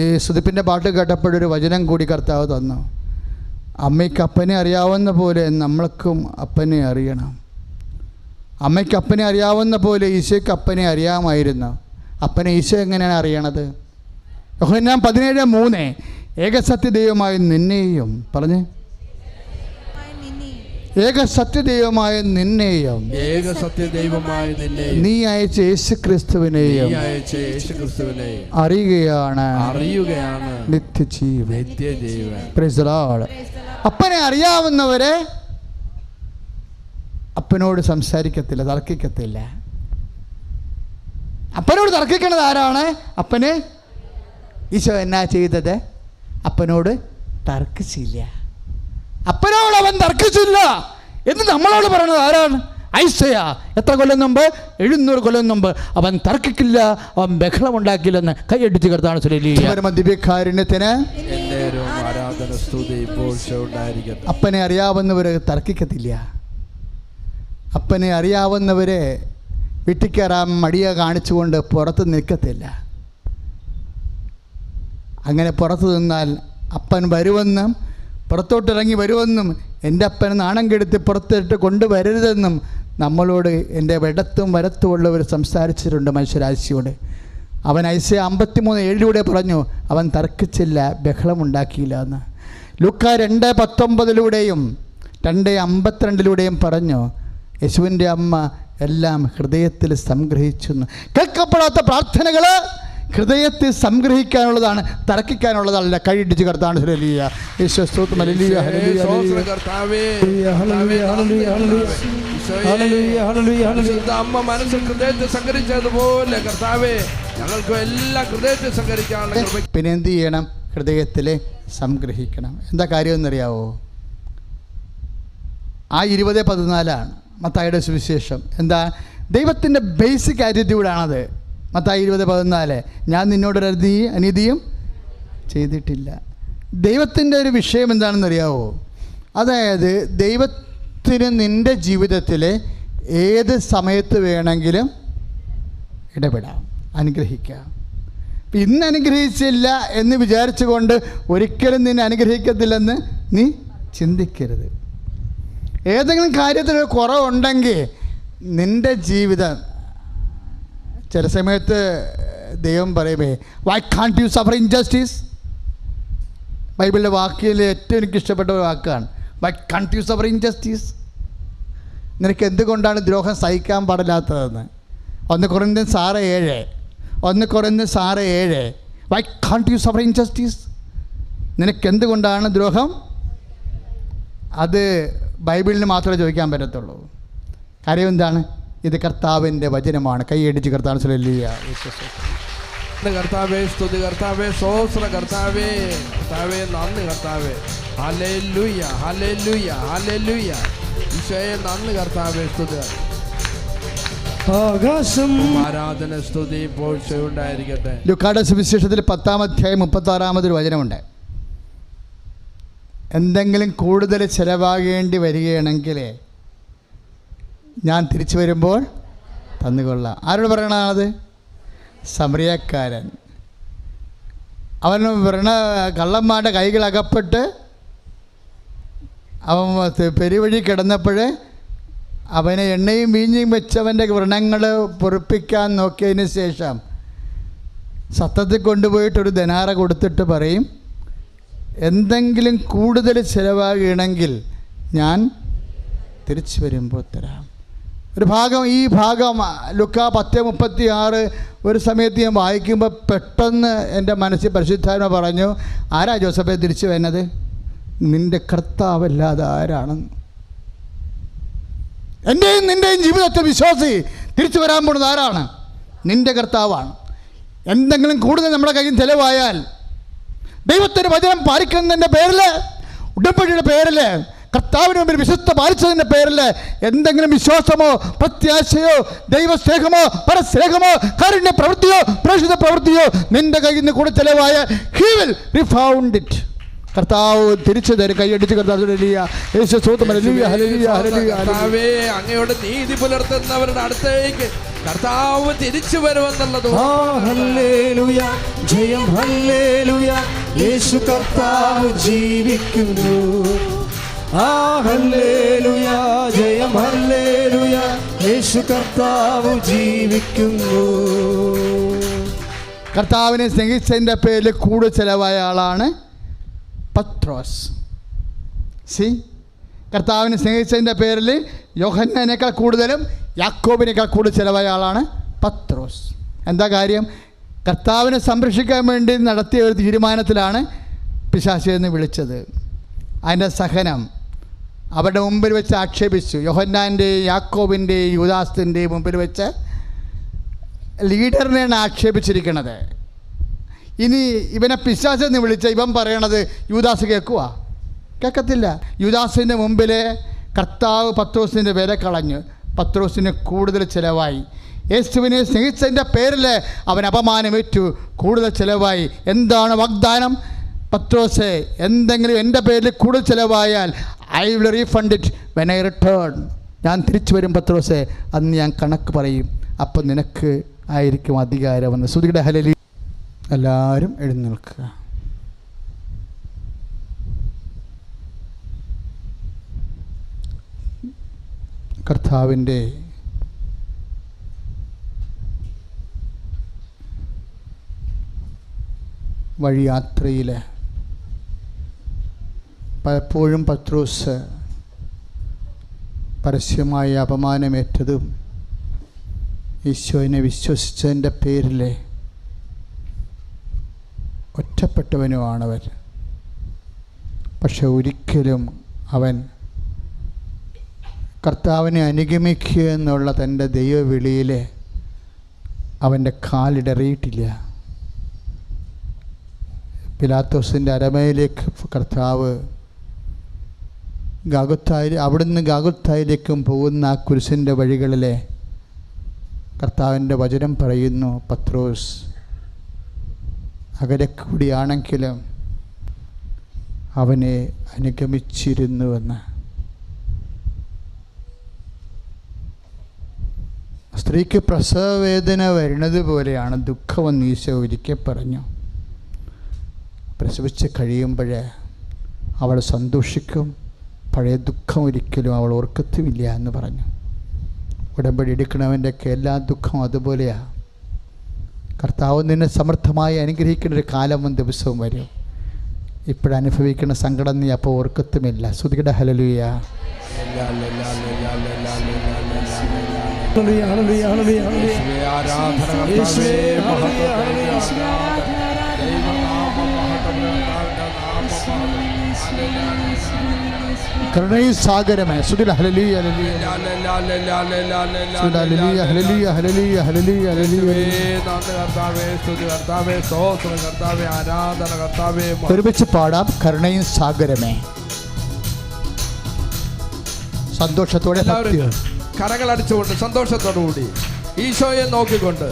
ഈ സ്തുതിപ്പിൻ്റെ പാട്ട് കേട്ടപ്പോഴൊരു വചനം കൂടി കർത്താവ് തന്നു. അമ്മയ്ക്ക് അപ്പനെ അറിയാവുന്ന പോലെ നമ്മൾക്കും അപ്പനെ അറിയണം. അമ്മയ്ക്ക് അപ്പനെ അറിയാവുന്ന പോലെ ഈശോയ്ക്ക് അപ്പനെ അറിയാമായിരുന്നു. അപ്പനെ ഈശോ എങ്ങനെയാണ് അറിയണത്? യോഹന്നാൻ 17:3 ഏകസത്യദൈവമായ നിന്നെയും പറഞ്ഞ്, ഏകസത്യദൈവമായ നിന്നെയും നീ അയച്ച യേശുക്രിസ്തുവിനെയും അറിയുകയാണ് നിത്യജീവൻ. Price the Lord. അപ്പനെ അറിയാവുന്നവരെ അപ്പനോട് സംസാരിക്കത്തില്ല, തർക്കിക്കത്തില്ല. അപ്പനോട് തർക്കിക്കണത് ആരാണ്? അപ്പന്. ഈശോ എന്നാ ചെയ്തത്? അപ്പനോട് തർക്കിച്ചില്ല. അപ്പനോട് അവൻ തർക്കിച്ചില്ല എന്ന് നമ്മളോട് പറയുന്നത് ആരാണ്? ഐസയാ. എത്ര കൊല്ലം മുമ്പ്? 700 കൊല്ലം മുമ്പ്. അവൻ തർക്കിക്കില്ല, അവൻ ബഹളമുണ്ടാക്കില്ലെന്ന് കൈയടിച്ച് കർത്താൻ ദിവ്യകാരുണ്യത്തിന് അപ്പനെ അറിയാവുന്നവരെ തർക്കിക്കത്തില്ല. അപ്പനെ അറിയാവുന്നവരെ വീട്ടിൽ കയറാൻ മടിയ കാണിച്ചുകൊണ്ട് പുറത്ത് നിൽക്കത്തില്ല. അങ്ങനെ പുറത്തു നിന്നാൽ അപ്പൻ വരുമെന്നും പുറത്തോട്ടിറങ്ങി വരുമെന്നും എൻ്റെ അപ്പനെ നാണം കെടുത്തി പുറത്തിട്ട് കൊണ്ടുവരരുതെന്നും നമ്മളോട് എൻ്റെ ഇടത്തും വലത്തുമുള്ളവർ സംസാരിച്ചിട്ടുണ്ട് മനുഷ്യരാശിയോട്. അവൻ ഐസയ 53:7 പറഞ്ഞു, അവൻ തർക്കിച്ചില്ല, ബഹളമുണ്ടാക്കിയില്ല എന്ന്. ലൂക്കാ 2:19 2:52 പറഞ്ഞു, യേശുവിൻ്റെ അമ്മ എല്ലാം ഹൃദയത്തിൽ സംഗ്രഹിച്ചു. കേൾക്കപ്പെടാത്ത പ്രാർത്ഥനകൾ ഹൃദയത്തിൽ സംഗ്രഹിക്കാനുള്ളതാണ്, തർക്കിക്കാനുള്ളതല്ല. കൈയിടിച്ച് കർത്താൻ ഹല്ലേലൂയ, യേശുവേ സ്തോത്രം, ഹല്ലേലൂയ, ഹല്ലേലൂയ, അമ്മ മനസ്സിൽ ഹൃദയത്തിൽ സംഗ്രഹിച്ചതുപോലെ കർത്താവേ ഞങ്ങൾക്ക് എല്ലാം ഹൃദയത്തിൽ സംഗ്രഹിക്കാനുള്ള. പിന്നെ എന്ത് ചെയ്യണം? ഹൃദയത്തിൽ സംഗ്രഹിക്കണം. എന്താ കാര്യം എന്നറിയാവോ? ആ 20:14 മത്തായിയുടെ സുവിശേഷം. എന്താ? ദൈവത്തിൻ്റെ ബേസിക് ആറ്റിറ്റ്യൂഡാണത്. മത്തായി 20:14 ഞാൻ നിന്നോടൊരു അനീതിയും ചെയ്തിട്ടില്ല. ദൈവത്തിൻ്റെ ഒരു വിഷയം എന്താണെന്നറിയാവോ? അതായത് ദൈവത്തിന് നിൻ്റെ ജീവിതത്തിൽ ഏത് സമയത്ത് വേണമെങ്കിലും ഇടപെടാം, അനുഗ്രഹിക്കാം. ഇന്ന് അനുഗ്രഹിച്ചില്ല എന്ന് വിചാരിച്ചുകൊണ്ട് ഒരിക്കലും നിന്നെ അനുഗ്രഹിക്കത്തില്ലെന്ന് നീ ചിന്തിക്കരുത്. ഏതെങ്കിലും കാര്യത്തിലൊരു കുറവുണ്ടെങ്കിൽ നിൻ്റെ ജീവിതം ചില സമയത്ത് ദൈവം പറയുമേ, why can't you suffer injustice? ബൈബിളിലെ വാക്കിൽ ഏറ്റവും എനിക്ക് ഇഷ്ടപ്പെട്ട ഒരു വാക്കാണ്, why can't you suffer injustice? നിനക്ക് എന്തുകൊണ്ടാണ് ദ്രോഹം സഹിക്കാൻ പാടില്ലാത്തതെന്ന്. 1 Corinthians 6:7 why can't you suffer injustice? നിനക്ക് എന്തുകൊണ്ടാണ് ദ്രോഹം അത് ബൈബിളിന് മാത്രമേ ചോദിക്കാൻ പറ്റത്തുള്ളൂ. കാര്യം എന്താണ്? ഇത് കർത്താവിൻ്റെ വചനമാണ്. കൈയടിച്ച് കർത്താവ് ഹല്ലേലൂയ. കർത്താവേ സ്തുതി, കർത്താവേ സ്തോത്ര, കർത്താവേ കർത്താവേ നന്ദി, കർത്താവേ ഹല്ലേലൂയ ഹല്ലേലൂയ ഹല്ലേലൂയ. ഈശോയെ നന്ദി, കർത്താവേ സ്തുതി. ആകാശം ആരാധന സ്തുതി പോഴ്ചയുണ്ടായിരിക്കട്ടെ. ലൂക്കായുടെ സുവിശേഷത്തിൽ 10-ാം അധ്യായം 36-ാമതൊരു വചനമുണ്ട്. എന്തെങ്കിലും കൂടുതൽ ചിലവാകേണ്ടി വരികയാണെങ്കിൽ ഞാൻ തിരിച്ചു വരുമ്പോൾ തന്നുകൊള്ളാം. ആരോട് പറയണത്? സമറിയക്കാരൻ. അവൻ കള്ളന്മാരുടെ കൈകളകപ്പെട്ട് അവൻ പെരുവഴി കിടന്നപ്പോൾ അവനെ എണ്ണയും വീഞ്ഞും വെച്ചവൻ്റെ വ്രണങ്ങൾ പൊറുപ്പിക്കാൻ നോക്കിയതിന് ശേഷം സത്രത്തിൽ കൊണ്ടുപോയിട്ടൊരു ധനാറ കൊടുത്തിട്ട് പറയും, എന്തെങ്കിലും കൂടുതൽ ചിലവാകണമെങ്കിൽ ഞാൻ തിരിച്ചു വരുമ്പോൾ തരാം. ഒരു ഭാഗം, ഈ ഭാഗം ലുക്കാ 10:36 ഒരു സമയത്ത് ഞാൻ വായിക്കുമ്പോൾ പെട്ടെന്ന് എൻ്റെ മനസ്സിൽ പരിശുദ്ധാത്മ പറഞ്ഞു, ആരാ ജോസഫെ തിരിച്ചു വരുന്നത്? നിൻ്റെ കർത്താവല്ലാതെ ആരാണെന്ന്. എൻ്റെയും നിൻ്റെയും ജീവിതത്തെ വിശ്വാസി തിരിച്ചു വരാൻ പോകുന്നത് ആരാണ്? നിൻ്റെ കർത്താവാണ്. എന്തെങ്കിലും കൂടുതൽ നമ്മുടെ കയ്യിൽ ചിലവായാൽ ദൈവത്തിൻ്റെ വചനം പാലിക്കുന്നതിൻ്റെ പേരിൽ, ഉടമ്പടിയുടെ പേരിൽ, കർത്താവിന് മുമ്പിൽ വിശുദ്ധ പാലിച്ചതിൻ്റെ പേരിൽ എന്തെങ്കിലും വിശ്വാസമോ പ്രത്യാശയോ ദൈവസ്നേഹമോ പരസ്നേഹമോ കാരുണ്യ പ്രവൃത്തിയോ പ്രേക്ഷിത പ്രവൃത്തിയോ നിൻ്റെ കയ്യിൽ നിന്ന് കൂടെ ചിലവായ ഹി വിൽ റിഫൗണ്ട് ഇറ്റ്. കർത്താവ് തിരിച്ചു തരും. കൈയടിച്ച് കർത്താവ് അങ്ങയോട് നീതി പുലർത്തുന്നവരുടെ അടുത്തേക്ക് കർത്താവ് തിരിച്ചു വരുമെന്നുള്ളത്. ഹല്ലേലൂയ, ജയം ഹല്ലേലൂയ, യേശു കർത്താവ് ജീവിക്കുന്നു. ഹല്ലേലൂയ, ജയം ഹല്ലേലൂയ, യേശു കർത്താവ് ജീവിക്കുന്നു. കർത്താവിനെ സ്നേഹിച്ചതിൻ്റെ പേരിൽ കൂടുതൽ ചിലവായ ആളാണ് പത്രോസ്. കർത്താവിനെ സ്നേഹിച്ചതിൻ്റെ പേരിൽ യോഹന്നാനേക്കാൾ കൂടുതലും യാക്കോബിനേക്കാൾ കൂടുതൽ ചിലവായ ആളാണ് പത്രോസ്. എന്താ കാര്യം? കർത്താവിനെ സംരക്ഷിക്കാൻ വേണ്ടി നടത്തിയ ഒരു തീരുമാനത്തിലാണ് പിശാച് എന്ന് വിളിച്ചത്. അതിൻ്റെ സഹനം അവരുടെ മുമ്പിൽ വെച്ച് ആക്ഷേപിച്ചു. യോഹന്നാൻ്റെയും യാക്കോബിൻ്റെയും യൂദാസിൻ്റെയും മുമ്പിൽ വെച്ച് ലീഡറിനെയാണ് ആക്ഷേപിച്ചിരിക്കുന്നത്. ഇനി ഇവനെ പിശാച് എന്ന് വിളിച്ച ഇവൻ പറയണത് യൂദാസ് കേൾക്കത്തില്ല. യൂദാസിൻ്റെ മുമ്പിൽ കർത്താവ് പത്രോസിൻ്റെ വില കളഞ്ഞു. പത്രോസിന് കൂടുതൽ ചിലവായി. യേശുവിനെ സ്നേഹിച്ചതിൻ്റെ പേരിൽ അവൻ അപമാനമേറ്റു, കൂടുതൽ ചിലവായി. എന്താണ് വാഗ്ദാനം? പത്രോസേ, എന്തെങ്കിലും എൻ്റെ പേരിൽ കൂടുതൽ ചിലവായാൽ I will refund it when I return. ഞാൻ തിരിച്ചു വരും പത്രോസേ, അന്ന് ഞാൻ കണക്ക് പറയും. അപ്പം നിനക്ക് ആയിരിക്കും അധികാരമെന്ന്. സ്തുതിയുടെ ഹല്ലേലൂയ. എല്ലാവരും എഴുന്നേൽക്കുക. കർത്താവിൻ്റെ വഴിയാത്രയിൽ പലപ്പോഴും പത്രോസ് പരസ്യമായി അപമാനമേറ്റതും ഈശോനെ വിശ്വസിച്ചതിൻ്റെ പേരിൽ ഒറ്റപ്പെട്ടവനുമാണവൻ. പക്ഷെ ഒരിക്കലും അവൻ കർത്താവിനെ അനുഗമിക്കുക എന്നുള്ള തൻ്റെ ദൈവവിളിയിൽ അവൻ്റെ കാലിടറിയിട്ടില്ല. പിലാത്തോസിൻ്റെ അരമയിലേക്ക് കർത്താവ് അവിടുന്ന് ഗാഗുത്തായിലേക്കും പോകുന്ന ആ കുരിശിൻ്റെ വഴികളിലെ കർത്താവിൻ്റെ വചനം പറയുന്നു, പത്രോസ് അകലെ കൂടിയാണെങ്കിലും അവനെ അനുഗമിച്ചിരുന്നുവെന്ന്. സ്ത്രീക്ക് പ്രസവവേദന വരുന്നത് പോലെയാണ് ദുഃഖമെന്ന് ഈശോ ഒരിക്കൽ പറഞ്ഞു. പ്രസവിച്ച് കഴിയുമ്പോൾ അവൾ സന്തോഷിക്കും, പഴയ ദുഃഖം ഒരിക്കലും അവൾ ഓർക്കത്തുമില്ല എന്ന് പറഞ്ഞു. ഉടമ്പടി എടുക്കണവൻ്റെയൊക്കെ എല്ലാ ദുഃഖവും അതുപോലെയാണ്. കർത്താവ് നിന്നെ സമർത്ഥമായി അനുഗ്രഹിക്കുന്ന ഒരു കാലവും ദിവസവും വരും. ഇപ്പോഴനുഭവിക്കുന്ന സങ്കടം നീ അപ്പോൾ ഓർക്കത്തുമില്ല. സ്തുതിയുടെ ഹല്ലേലൂയ. കരുണയും സാഗരമേ സുദില hallelujah hallelujah hallelujah hallelujah hallelujah hallelujah hallelujah. ആരാധന കർത്താവേ. ഒരുമിച്ച് പാടാം. കരുണയും സാഗരമേ. സന്തോഷത്തോടെ കരങ്ങളടിച്ചുകൊണ്ട് സന്തോഷത്തോടുകൂടി ഈശോയെ നോക്കിക്കൊണ്ട്.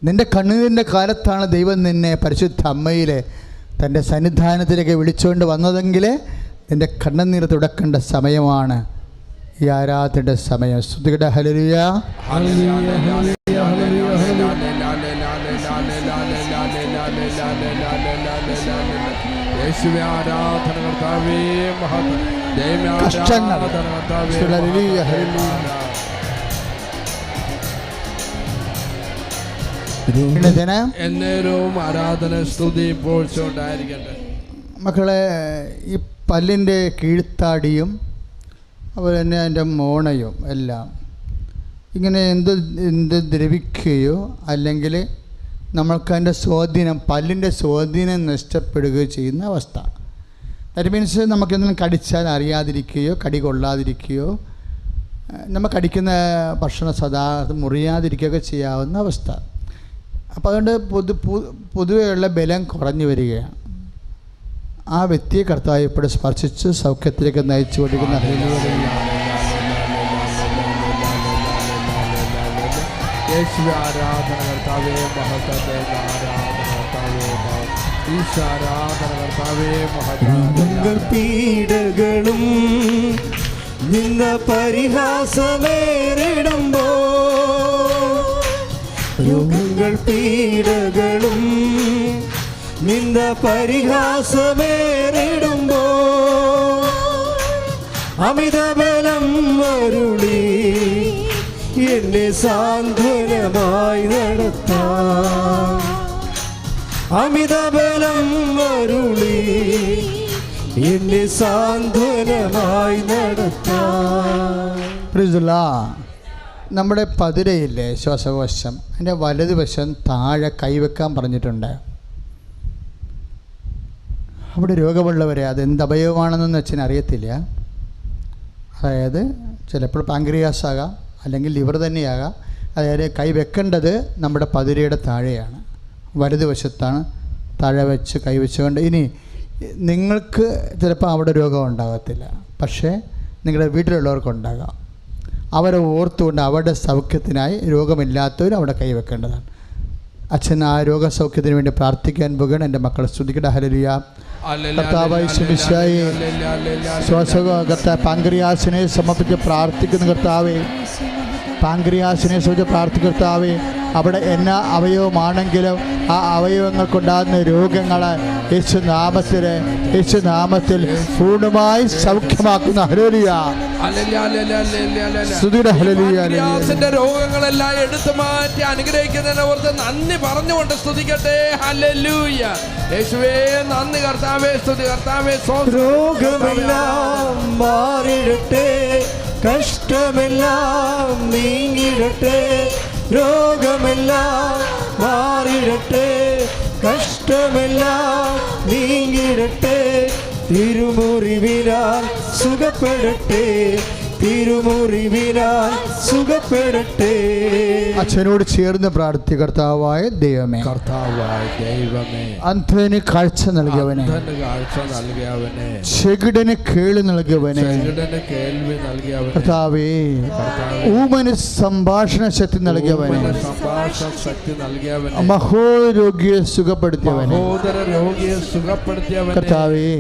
നിന്റെ കണ്ണുനീരിൻ്റെ കാലത്താണ് ദൈവം നിന്നെ പരിശുദ്ധ അമ്മയിലെ തൻ്റെ സന്നിധാനത്തിലേക്ക് വിളിച്ചുകൊണ്ട് വന്നതെങ്കിൽ നിന്റെ കണ്ണുനീർ തുടക്കേണ്ട സമയമാണ് ഈ ആരാധനയുടെ സമയം. സ്തുതിയുടെ ഹല്ലേലൂയ. കഷ്ടങ്ങൾ എന്നേരവും ആരാധന സ്തുതി പോഴ്ചോണ്ടായിരിക്കട്ടെ. മക്കളെ, ഈ പല്ലിൻ്റെ കീഴ്ത്താടിയും അതുപോലെ തന്നെ അതിൻ്റെ മോണയും എല്ലാം ഇങ്ങനെ എന്ത് ദ്രവിക്കുകയോ അല്ലെങ്കിൽ നമ്മൾക്കതിൻ്റെ സ്വാധീനം, പല്ലിൻ്റെ സ്വാധീനം നഷ്ടപ്പെടുകയോ ചെയ്യുന്ന അവസ്ഥ. ദാറ്റ് മീൻസ് നമുക്കെന്തെങ്കിലും കടിച്ചാൽ അറിയാതിരിക്കുകയോ കടി കൊള്ളാതിരിക്കുകയോ നമ്മൾ കടിക്കുന്ന ഭക്ഷണ പദാർത്ഥം മുറിയാതിരിക്കുകയൊക്കെ ചെയ്യാവുന്ന അവസ്ഥ. അപ്പോൾ അതുകൊണ്ട് പൊതുവെയുള്ള ബലം കുറഞ്ഞു വരികയാണ്. ആ വ്യക്തിയെ കർത്താവ് ഇപ്പോൾ സ്പർശിച്ച് സൗഖ്യത്തിലേക്ക് നയിച്ചു കൊണ്ടിരിക്കുന്ന ആരാധന കർത്താവേ മഹത്വത്തെ രോഗങ്ങൾ പീഡകളും നിന്ന പരിഹാസമേറിടുമ്പോ, രോഗങ്ങൾ പീഡകളും നിന്ന പരിഹാസമേറിടുമ്പോ, അമിതബലം അരുളി എന്നെ സാന്ത്വനമായി നടത്താം, അമിതബലം അരുളി എന്നെ സാന്ത്വനമായി നടത്താം. നമ്മുടെ പതിരയില്ലേ ശ്വാസകോശം, അതിൻ്റെ വലതുവശം താഴെ കൈവെക്കാൻ പറഞ്ഞിട്ടുണ്ട്. അവിടെ രോഗമുള്ളവരെ അതെന്ത് അവയവമാണെന്നൊന്നും അച്ഛൻ അറിയത്തില്ല. അതായത് ചിലപ്പോൾ പാങ്ക്രിയാസ് ആകാം, അല്ലെങ്കിൽ ലിവർ തന്നെയാകാം. അതായത് കൈ വെക്കേണ്ടത് നമ്മുടെ പതിരയുടെ താഴെയാണ്, വലതുവശത്താണ്. താഴെ വെച്ച് കൈവച്ചുകൊണ്ട് ഇനി നിങ്ങൾക്ക് ചിലപ്പോൾ അവിടെ രോഗം ഉണ്ടാകത്തില്ല, പക്ഷേ നിങ്ങളുടെ വീട്ടിലുള്ളവർക്കുണ്ടാകാം. അവരെ ഓർത്തുകൊണ്ട് അവരുടെ സൗഖ്യത്തിനായി രോഗമില്ലാത്തവരും അവിടെ കൈവെക്കേണ്ടതാണ്. അച്ഛൻ ആ രോഗസൗഖ്യത്തിന് വേണ്ടി പ്രാർത്ഥിക്കാൻ പോകുകയാണ്. എൻ്റെ മക്കളെ സ്തുതിക്കട്ടെ. ഹല്ലേലൂയ. കർത്താവായി ശുശ്രൂഷയായി പാങ്ക്രിയാസിനെ സമർപ്പിച്ച് പ്രാർത്ഥിക്കുന്ന കർത്താവേ, പാങ്ക്രിയാസിനെ സൂചിച്ച് പ്രാർത്ഥിക്കർത്താവേ, അവിടെ എന്നാ അവയവമാണെങ്കിലും ആ അവയവങ്ങൾക്കുണ്ടാകുന്ന രോഗങ്ങളെ യേശുനാമത്തിൽ പൂർണ്ണമായി സൗഖ്യമാക്കുന്ന ഹല്ലേലൂയ. രോഗങ്ങളെല്ലാം എടുത്തു മാറ്റി അനുഗ്രഹിക്കുന്നതിനെ ഓർത്ത് നന്ദി പറഞ്ഞുകൊണ്ട് സ്തുതിക്കട്ടെ. ഹല്ലേലൂയ. യേശുവേ നന്ദി കർത്താവേ, സ്തുതി കർത്താവേ. രോഗമെല്ലാം മാറിടട്ടെ, കഷ്ടമെല്ലാം നീങ്ങിടട്ടെ, രോഗമെല്ലാം മാറിടട്ടെ, കഷ്ടമെല്ലാം നീങ്ങിടട്ടെ, തിരുമുറിവിനാൽ സുഖപ്പെടട്ടെ, തിരുമുറിവിനാൽ സുഖപ്പെടട്ടെ. അച്ഛനോട് ചേർന്ന് പ്രാർത്ഥി. കർത്താവായ ദൈവമേ, അന്ധന് കാഴ്ച നൽകിയവനെ, ചെകിടന് കേൾവി നൽകിയവനെ, കർത്താവേ ഊമന് സംഭാഷണ ശക്തി നൽകിയവനെ, മഹോരോഗിയെ സുഖപ്പെടുത്തിയവനെ, കർത്താവേ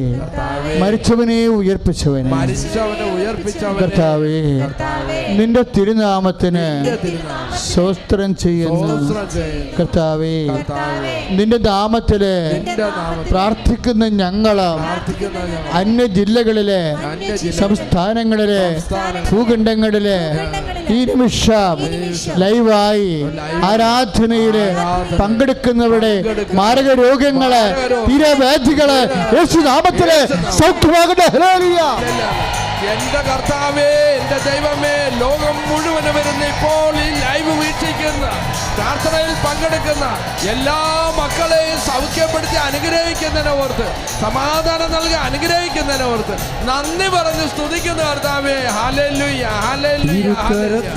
മരിച്ചവനെ ഉയർപ്പിച്ചവനെ, കർത്താവേ നിന്റെ തിരുനാമത്തിന് സ്തോത്രം ചെയ്യുന്നു. കർത്താവേ നിന്റെ നാമത്തില് പ്രാർത്ഥിക്കുന്ന ഞങ്ങള് അന്യ ജില്ലകളിലെ, സംസ്ഥാനങ്ങളിലെ, ഭൂഖണ്ഡങ്ങളിലെ ഈ നിമിഷം ലൈവായി ആരാധനയില് പങ്കെടുക്കുന്നവരുടെ മാരക രോഗങ്ങള്, തീരവേദികള് യേശുനാമത്തില് സൗഖ്യമാകട്ടെ. ഹല്ലേലൂയ. എന്റെ കർത്താവേ, എന്റെ ദൈവമേ, ലോകം മുഴുവനും വരുന്ന ഇപ്പോൾ ഈ ലൈവ് വീക്ഷിക്കുന്ന, പ്രാർത്ഥനയിൽ പങ്കെടുക്കുന്ന എല്ലാ മക്കളെയും സൗഖ്യപ്പെടുത്തി അനുഗ്രഹിക്കുന്നതിനെ ഓർത്ത്, സമാധാനം നൽകി അനുഗ്രഹിക്കുന്നതിനെ ഓർത്ത് നന്ദി പറഞ്ഞ് സ്തുതിക്കുന്ന കർത്താവേ. Hallelujah, hallelujah, hallelujah.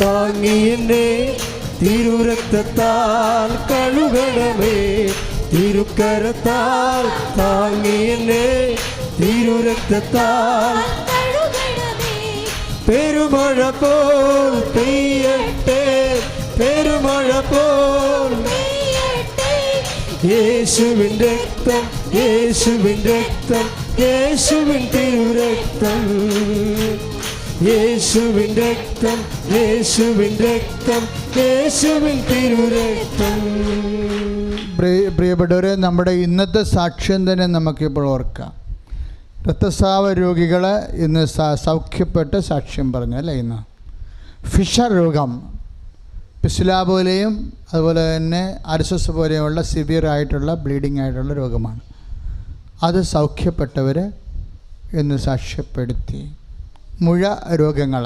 താങ്ങി എന്നെ തിരുരക്തത്താൽ കഴുകണമേ. തിരുക്കരത്താൽ താങ്ങി എന്നെ തിരുരക്തത്താൽ പെരുമഴ പോൽ പെയ്യട്ടെ, പെരുമഴ പോൽ. യേശുവിൻ രക്തം, യേശുവിൻ രക്തം, യേശുവിൻ തിരുരക്തം. യേശുവിൻ രക്തം, യേശുവിൻ രക്തം, യേശുവിൻ തിരുരക്തം. പ്രിയപ്പെട്ടവരെ, നമ്മുടെ ഇന്നത്തെ സാക്ഷ്യം തന്നെ നമുക്കിപ്പോൾ ഓർക്കാം. രക്തസ്രാവ രോഗികൾ ഇന്ന് സൗഖ്യപ്പെട്ട് സാക്ഷ്യം പറഞ്ഞു അല്ലേ? ഇന്ന് ഫിഷർ രോഗം, പിസ്ല പോലെയും അതുപോലെ തന്നെ അർസസ് പോലെയുള്ള സിവിയർ ആയിട്ടുള്ള ബ്ലീഡിംഗ് ആയിട്ടുള്ള രോഗമാണ്. അത് സൗഖ്യപ്പെട്ടവർ ഇന്ന് സാക്ഷ്യപ്പെടുത്തി. മുഴ രോഗങ്ങൾ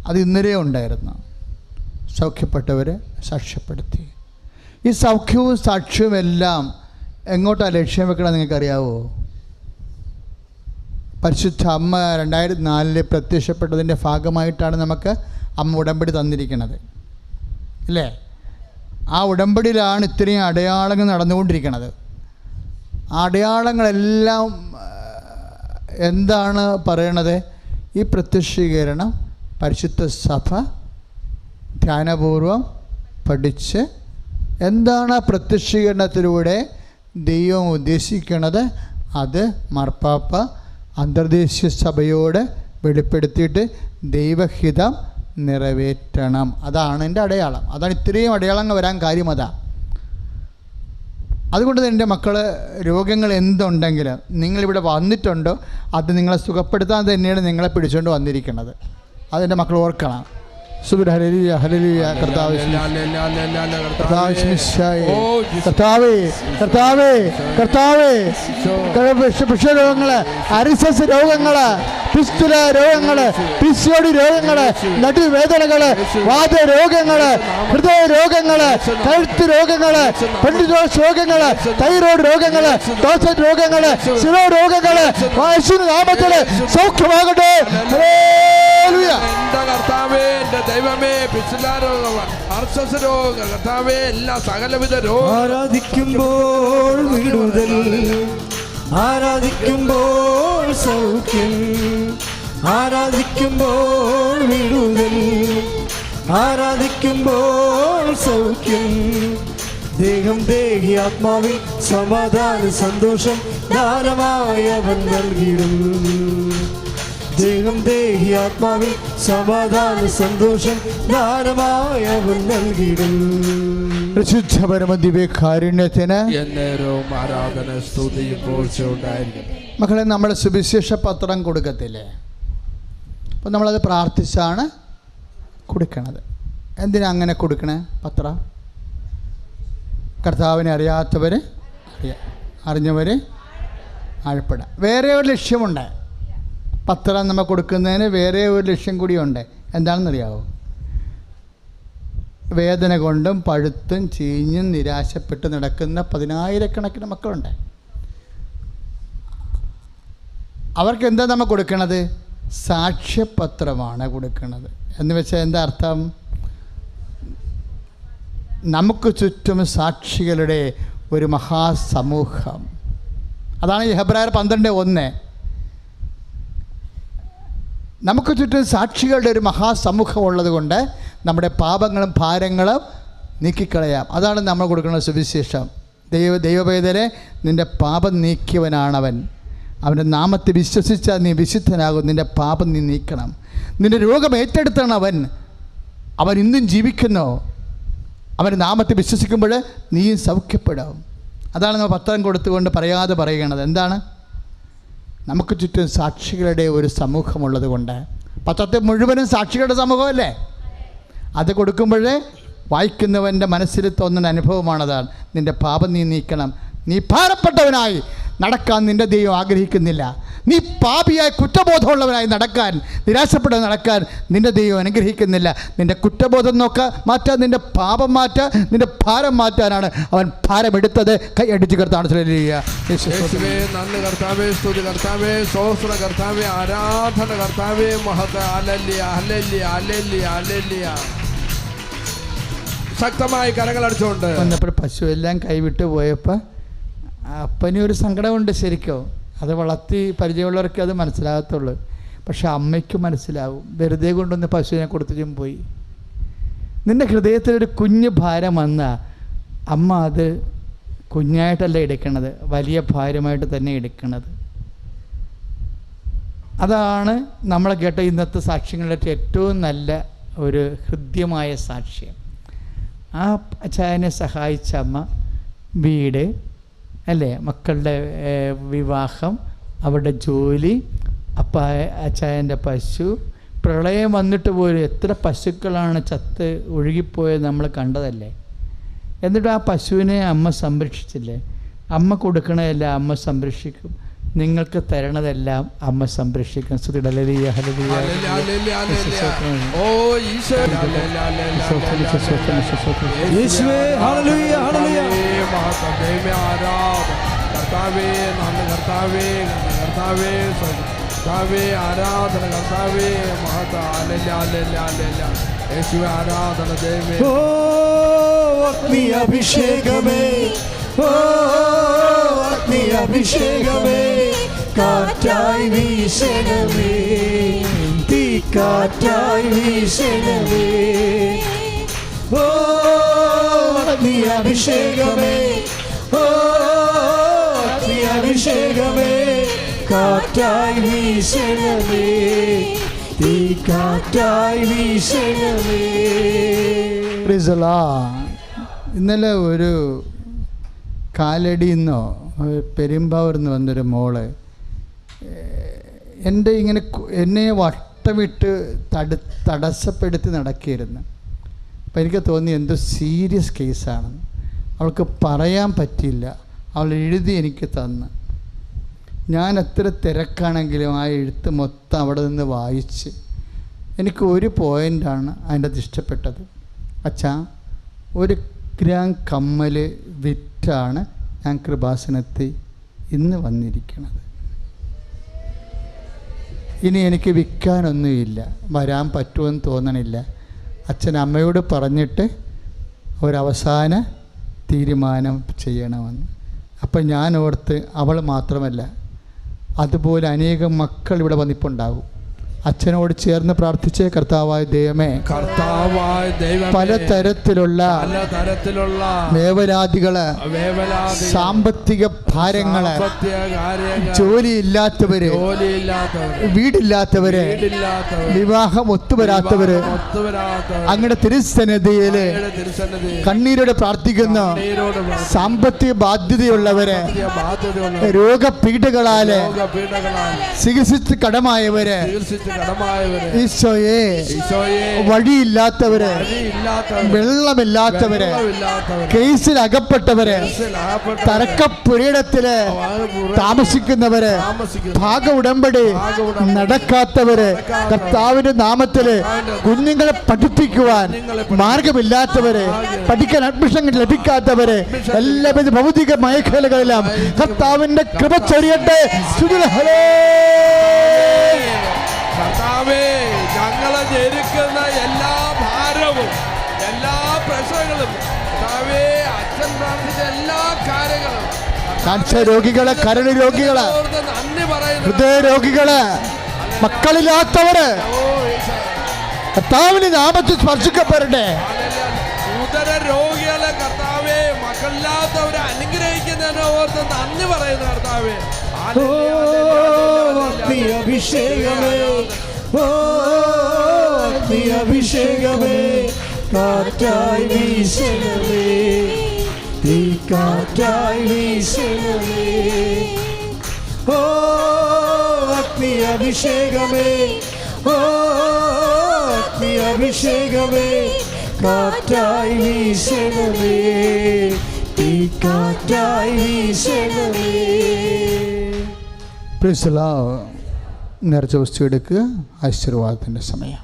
അത് ഇന്നലെ ഉണ്ടായിരുന്നു, സൗഖ്യപ്പെട്ടവർ സാക്ഷ്യപ്പെടുത്തി. ഈ സൗഖ്യവും സാക്ഷ്യവും എല്ലാം എങ്ങോട്ടാണ് ലക്ഷ്യം വെക്കണം നിങ്ങൾക്കറിയാവോ? പരിശുദ്ധ അമ്മ 2004 പ്രത്യക്ഷപ്പെട്ടതിൻ്റെ ഭാഗമായിട്ടാണ് നമുക്ക് അമ്മ ഉടമ്പടി തന്നിരിക്കുന്നത് അല്ലേ? ആ ഉടമ്പടിയിലാണ് ഇത്രയും അടയാളങ്ങൾ നടന്നുകൊണ്ടിരിക്കുന്നത്. ആ അടയാളങ്ങളെല്ലാം എന്താണ് പറയണത്? ഈ പ്രത്യക്ഷീകരണം പരിശുദ്ധ സഭ ധ്യാനപൂർവം പഠിച്ച് എന്താണ് ആ പ്രത്യക്ഷീകരണത്തിലൂടെ ദൈവം ഉദ്ദേശിക്കുന്നത് അത് മാർപ്പാപ്പ അന്തർദേശീയ സഭയോട് വെളിപ്പെടുത്തിയിട്ട് ദൈവഹിതം നിറവേറ്റണം. അതാണ് എൻ്റെ അടയാളം. അതാണ് ഇത്രയും അടയാളങ്ങൾ വരാൻ കാര്യം. അതുകൊണ്ട് തന്നെ എൻ്റെ മക്കൾ, രോഗങ്ങൾ എന്തുണ്ടെങ്കിലും നിങ്ങളിവിടെ വന്നിട്ടുണ്ടോ അത് നിങ്ങളെ സുഖപ്പെടുത്താൻ തന്നെയാണ് നിങ്ങളെ പിടിച്ചുകൊണ്ട് വന്നിരിക്കുന്നത്. അതെൻ്റെ മക്കൾ ഓർക്കണം. Hallelujah, hallelujah. കർത്താവേ, കർത്താവേ, കർത്താവേ, വിഷരോഗങ്ങള്, അരിസസ് രോഗങ്ങള്, പിസ്തുല രോഗങ്ങള്, പിസിയോടി രോഗങ്ങള്, നടുവേദനകള്, വാതരോഗങ്ങള്, ഹൃദയ രോഗങ്ങള്, കഴുത്ത് രോഗങ്ങള്, പെണ്ണിദോഷ രോഗങ്ങള്, തൈറോയ്ഡ് രോഗങ്ങള്, ദോഷ രോഗങ്ങള്, ശിരോ രോഗങ്ങള് യേശുവിന്റെ നാമത്തില് സൗഖ്യമാകട്ടെ. ഹല്ലേലൂയ. കർത്താവേ, എന്റെ ദൈവമേ, പിസ്തുല രോഗം, അർസസ് രോഗം, കർത്താവേ, എല്ലാ സകലവിധ രോഗം. ആരാധിക്കുമ്പോൾ വിടുതൽ, ആരാധിക്കുമ്പോൾ സൗഖ്യം, ആരാധിക്കുമ്പോൾ വിടുതൽ, ആരാധിക്കുമ്പോൾ സൗഖ്യം. ദേഹം ദേഹി ആത്മാവിൽ സമാധാന സന്തോഷം ദാനമായി അവൻ നൽകിയിടും. ദേഹം ദേഹി ആത്മാവിൽ സമാധാന സന്തോഷം ദാനമായി അവൻ നൽകിയിടും. പരിശുദ്ധ പരമദിവ്യകാരുണ്യത്തിന് എന്നേരവും ആരാധന സ്തുതിയും പോഴ്ചയും ഉണ്ടായിരിക്കും. മക്കളെ, നമ്മൾ സുവിശേഷ പത്രം കൊടുക്കത്തില്ലേ? അപ്പോൾ നമ്മളത് പ്രാർത്ഥിച്ചാണ് കൊടുക്കണത്. എന്തിനാ അങ്ങനെ കൊടുക്കണേ പത്രം? കർത്താവിനെ അറിയാത്തവർ അറിഞ്ഞവർ ആഴപ്പെടാം. വേറെ ഒരു ലക്ഷ്യമുണ്ട്. പത്രം നമ്മൾ കൊടുക്കുന്നതിന് വേറെ ഒരു ലക്ഷ്യം കൂടിയുണ്ട്. എന്താണെന്നറിയാവോ? വേദന കൊണ്ടും പഴുത്തും ചീഞ്ഞും നിരാശപ്പെട്ട് നടക്കുന്ന 10,000-കണക്കിന് മക്കളുണ്ട്. അവർക്ക് എന്താ നമ്മൾ കൊടുക്കണത്? സാക്ഷ്യപത്രമാണ് കൊടുക്കുന്നത്. എന്ന് വെച്ചാൽ എന്താ അർത്ഥം? നമുക്ക് ചുറ്റും സാക്ഷികളുടെ ഒരു മഹാസമൂഹം. അതാണ് ഹെബ്രായർ 12:1. നമുക്ക് ചുറ്റും സാക്ഷികളുടെ ഒരു മഹാസമൂഹം ഉള്ളത് കൊണ്ട് നമ്മുടെ പാപങ്ങളും ഭാരങ്ങളും നീക്കിക്കളയാം. അതാണ് നമ്മൾ കൊടുക്കുന്ന സുവിശേഷം. ദൈവവേദനെ, നിൻ്റെ പാപം നീക്കിയവനാണവൻ. അവൻ്റെ നാമത്തെ വിശ്വസിച്ചാൽ നീ വിശുദ്ധനാകും. നിൻ്റെ പാപം നീ നീക്കണം. നിൻ്റെ രോഗം ഏറ്റെടുത്താണ് അവൻ ഇന്നും ജീവിക്കുന്നു. അവൻ്റെ നാമത്തെ വിശ്വസിക്കുമ്പോൾ നീയും സൗഖ്യപ്പെടും. അതാണ് നമ്മൾ പത്രം കൊടുത്തുകൊണ്ട് പറയാതെ പറയുന്നത്. എന്താണ്? നമുക്ക് ചുറ്റും സാക്ഷികളുടെ ഒരു സമൂഹമുള്ളത് കൊണ്ട്. പത്രത്തെ മുഴുവനും സാക്ഷികളുടെ സമൂഹമല്ലേ? അത് കൊടുക്കുമ്പോഴേ വായിക്കുന്നവൻ്റെ മനസ്സിൽ തോന്നുന്ന അനുഭവമാണതാണ്. നിൻ്റെ പാപം നീ നീക്കണം. നീ ഭാരപ്പെട്ടവനായി നടക്കാൻ നിൻ്റെ ദൈവം ആഗ്രഹിക്കുന്നില്ല. നീ പാപിയായി കുറ്റബോധമുള്ളവനായി നടക്കാൻ, നിരാശപ്പെടാൻ നടക്കാൻ നിൻ്റെ ദൈവം അനുഗ്രഹിക്കുന്നില്ല. നിൻ്റെ കുറ്റബോധം മാറ്റാൻ, നിൻ്റെ പാപം മാറ്റാൻ, നിൻ്റെ ഭാരം മാറ്റാനാണ് അവൻ ഭാരമെടുത്തത്. കൈ അടിച്ച് കർത്താവ് നന്ദി കർത്താവേ, സ്തുതി കർത്താവേ, സ്തോത്ര കർത്താവേ, ആരാധന കർത്താവേ, മഹത്വ. Hallelujah, hallelujah, hallelujah, hallelujah. ശക്തമായി കരങ്ങളടിച്ചുകൊണ്ട് വന്നപ്പോൾ പശു എല്ലാം കൈവിട്ട് പോയപ്പോൾ അപ്പനൊരു സങ്കടമുണ്ട്. ശരിക്കും അത് വളർത്തി പരിചയമുള്ളവർക്ക് അത് മനസ്സിലാകത്തുള്ളൂ. പക്ഷെ അമ്മയ്ക്ക് മനസ്സിലാവും. വെറുതെ കൊണ്ടൊന്ന് പശുവിനെ കൊടുത്തിട്ടും പോയി. നിൻ്റെ ഹൃദയത്തിലൊരു കുഞ്ഞ് ഭാരം വന്നാൽ അമ്മ അത് കുഞ്ഞായിട്ടല്ല എടുക്കണത്, വലിയ ഭാരമായിട്ട് തന്നെ എടുക്കണത്. അതാണ് നമ്മൾ കേട്ട ഇന്നത്തെ സാക്ഷ്യങ്ങളുടെ ഏറ്റവും നല്ല ഒരു ഹൃദ്യമായ സാക്ഷ്യം. ആ അച്ചായനെ സഹായിച്ച അമ്മ, വീട് അല്ലേ, മക്കളുടെ വിവാഹം, അവരുടെ ജോലി, അച്ചായൻ്റെ പശു, പ്രളയം വന്നിട്ട് പോലും എത്ര പശുക്കളാണ് ചത്ത് ഒഴുകിപ്പോയത് നമ്മൾ കണ്ടതല്ലേ. എന്നിട്ട് ആ പശുവിനെ അമ്മ സംരക്ഷിച്ചില്ലേ. അമ്മ കൊടുക്കണതെല്ലാം അമ്മ സംരക്ഷിക്കും, നിങ്ങൾക്ക് തരണതെല്ലാം അമ്മ സംരക്ഷിക്കും. Hallelujah, hallelujah. യേശുവേ ഹല്ലേലൂയ, ഹല്ലേലൂയ. കർത്താവേ നന്ദി, കർത്താവേ കർത്താവേ, കർത്താവേ ആരാധന, കർത്താവേ മഹത്വ. Hallelujah, hallelujah. യേശുവേ ആരാധന. ദൈവമേ, ഓ അഗ്നി അഭിഷേകമേ, ഓ അഗ്നി അഭിഷേകമേ, കാറ്റായി വീശണമേ, തീ കാറ്റായി വീശണമേ. ഓ അഗ്നി അഭിഷേകമേ, ഓ അഗ്നി അഭിഷേകമേ, കാറ്റായി വീശണമേ, തീ കാറ്റായി വീശണമേ. ഇന്നലെ ഒരു കാലടിന്നോ പെരുമ്പാവൂർന്ന് വന്നൊരു മോള് എന്നെ വട്ടമിട്ട് തടസ്സപ്പെടുത്തി നടക്കുകയായിരുന്നു. അപ്പം എനിക്ക് തോന്നി എന്തോ സീരിയസ് കേസാണെന്ന്. അവൾക്ക് പറയാൻ പറ്റില്ല. അവൾ എഴുതി എനിക്ക് തന്ന്. ഞാൻ എത്ര തിരക്കാണെങ്കിലും ആ എഴുത്ത് മൊത്തം അവിടെ നിന്ന് വായിച്ച് എനിക്ക് ഒരു പോയിൻ്റാണ് അതിൻ്റെ അത് ഇഷ്ടപ്പെട്ടത്. അച്ഛാ, 1 ഗ്രാം കമ്മൽ വിറ്റാണ് ഞാൻ കൃപാസനത്തിൽ ഇന്ന് വന്നിരിക്കുന്നത്. ഇനി എനിക്ക് വിൽക്കാനൊന്നുമില്ല, വരാൻ പറ്റുമെന്ന് തോന്നണില്ല. അച്ഛൻ അമ്മയോട് പറഞ്ഞിട്ട് ഒരവസാന തീരുമാനം ചെയ്യണമെന്ന്. അപ്പം ഞാൻ ഓർത്ത് അവൾ മാത്രമല്ല, അതുപോലെ അനേകം മക്കൾ ഇവിടെ വന്നിപ്പുണ്ടാകും. അച്ഛനോട് ചേർന്ന് പ്രാർത്ഥിച്ച് കർത്താവായ ദൈവമേ, പലതരത്തിലുള്ള വേവലാതികള്, സാമ്പത്തിക ഭാരങ്ങള്, ജോലിയില്ലാത്തവര്, വീടില്ലാത്തവര്, വിവാഹം ഒത്തുവരാത്തവര്, അങ്ങയുടെ തിരുസന്നിധിയില് കണ്ണീരോടെ പ്രാർത്ഥിക്കുന്ന സാമ്പത്തിക ബാധ്യതയുള്ളവര്, രോഗപീഠകളാല് ചികിത്സിച്ച് കടമായവര്, ഈശോയെ വഴിയില്ലാത്തവര്, വെള്ളമില്ലാത്തവര്, കേസിൽ അകപ്പെട്ടവര്, തർക്കപ്പുരയിടത്തില് താമസിക്കുന്നവര്, ഭാഗ ഉടമ്പടി നടക്കാത്തവര്, കർത്താവിന്റെ നാമത്തില് കുഞ്ഞുങ്ങളെ പഠിപ്പിക്കുവാൻ മാർഗമില്ലാത്തവര്, പഠിക്കാൻ അഡ്മിഷൻ ലഭിക്കാത്തവര്, എല്ലാവിധ ഭൗതിക മേഖലകളിലും കർത്താവിന്റെ കൃപ ചൊരിയട്ടെ. കർത്താവേ, ഞങ്ങളെ ഞെരുക്കുന്ന എല്ലാ ഭാരവും, എല്ലാ പ്രശ്നങ്ങളും, കർത്താവേ, അച്ഛൻ പ്രാർത്ഥിച്ച എല്ലാ കാര്യങ്ങളും, ക്യാൻസർ രോഗികള്, കരൾ രോഗികള്, ഹൃദയ രോഗികള്, മക്കളില്ലാത്തവര് കർത്താവിന്റെ നാമത്തിൽ സ്പർശിക്കപ്പെടട്ടെ. ഉദര രോഗികളെ കർത്താവേ, മക്കളില്ലാത്തവരെ അനുഗ്രഹിക്കുന്നതിനെ ഓർത്ത് നന്ദി പറയുന്നു കർത്താവേ. അഗ്നി അഭിഷേകമേ, ഓ അഗ്നി അഭിഷേകമേ, കാറ്റായി വീശണമേ, തീ കാറ്റായി വീശണമേ. ഓ അഗ്നി അഭിഷേകമേ, ഓ അഗ്നി അഭിഷേകമേ, കാറ്റായി വീശണമേ, തീക്കാറ്റായി വീശണമേ. Praise the lord. നേർച്ച വസ്തു എടുക്കുക. ആശീർവാദത്തിൻ്റെ സമയം.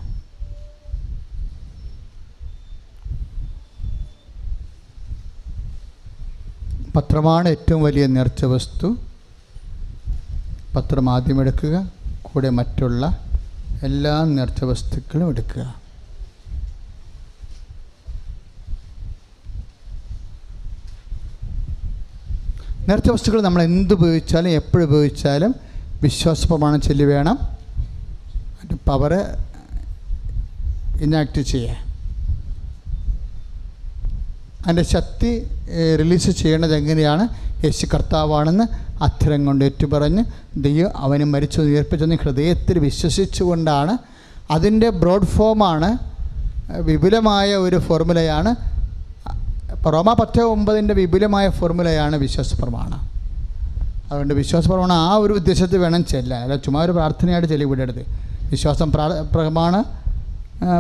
പത്രമാണ് ഏറ്റവും വലിയ നേർച്ച വസ്തു. പത്രം ആദ്യം എടുക്കുക, കൂടെ മറ്റുള്ള എല്ലാ നേർച്ച വസ്തുക്കളും എടുക്കുക. നേർച്ച വസ്തുക്കൾ നമ്മൾ എന്ത് ഉപയോഗിച്ചാലും എപ്പോഴും ഉപയോഗിച്ചാലും വിശ്വാസ പ്രമാണം ചൊല്ലി വേണം അതിൻ്റെ പവർ ഇനാക്ട് ചെയ്യാൻ. അതിൻ്റെ ശക്തി റിലീസ് ചെയ്യേണ്ടത് എങ്ങനെയാണ്? യേശു കർത്താവാണെന്ന് അധരം കൊണ്ട് ഏറ്റുപറഞ്ഞ് ദൈവം അവന് മരിച്ചു ഉയർപ്പിച്ചെന്ന് ഹൃദയത്തിൽ വിശ്വസിച്ചുകൊണ്ടാണ്. അതിൻ്റെ ബ്രോഡ് ഫോമാണ്, വിപുലമായ ഒരു ഫോർമുലയാണ്. റോമ 10:9 വിപുലമായ ഫോർമുലയാണ് വിശ്വാസ പ്രമാണം. അതുകൊണ്ട് വിശ്വാസ പ്രമാണം ആ ഒരു ഉദ്ദേശത്തിൽ വേണം ചെല്ലാൻ, അല്ല ചുമ്മാ ഒരു പ്രാർത്ഥനയായിട്ട് ചെല്ലിവിടരുത്. വിശ്വാസം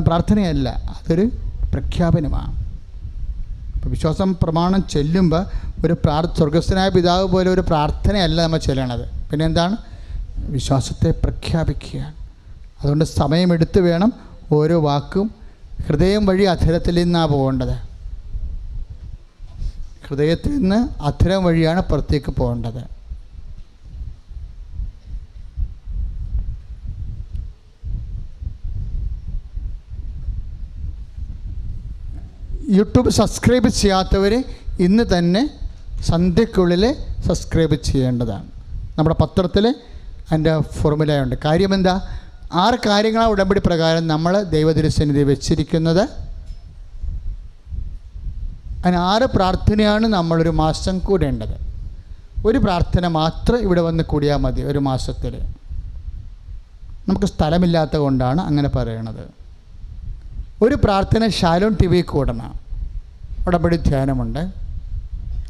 പ്രാർത്ഥനയല്ല, അതൊരു പ്രഖ്യാപനമാണ്. അപ്പോൾ വിശ്വാസം പ്രമാണം ചെല്ലുമ്പോൾ ഒരു സ്വർഗസ്ഥനായ പിതാവ് പോലെ ഒരു പ്രാർത്ഥനയല്ല നമ്മൾ ചെല്ലണത്. പിന്നെ എന്താണ്? വിശ്വാസത്തെ പ്രഖ്യാപിക്കുകയാണ്. അതുകൊണ്ട് സമയമെടുത്ത് വേണം ഓരോ വാക്കും. ഹൃദയം വഴി അധരത്തിൽ നിന്നാണ് പോകേണ്ടത്. ഹൃദയത്തിൽ നിന്ന് അധരം വഴിയാണ് പുറത്തേക്ക് പോകേണ്ടത്. യൂട്യൂബ് സബ്സ്ക്രൈബ് ചെയ്യാത്തവർ ഇന്ന് തന്നെ സന്ധ്യക്കുള്ളിൽ സബ്സ്ക്രൈബ് ചെയ്യേണ്ടതാണ്. നമ്മുടെ പത്രത്തിൽ അതിൻ്റെ ഫോർമുലയുണ്ട്. കാര്യമെന്താ? 6 കാര്യങ്ങളാണ് ഉടമ്പടി പ്രകാരം നമ്മൾ ദൈവതിരുസന്നിധി വെച്ചിരിക്കുന്നത്. അതിന് 6 പ്രാർത്ഥനയാണ് നമ്മളൊരു മാസം കൂടേണ്ടത്. ഒരു പ്രാർത്ഥന മാത്രം ഇവിടെ വന്ന് കൂടിയാൽ മതി ഒരു മാസത്തിൽ. നമുക്ക് സ്ഥലമില്ലാത്ത കൊണ്ടാണ് അങ്ങനെ പറയണത്. ഒരു പ്രാർത്ഥന ഷാലോൺ TV കൂടണം. ഉടമ്പടി ധ്യാനമുണ്ട്.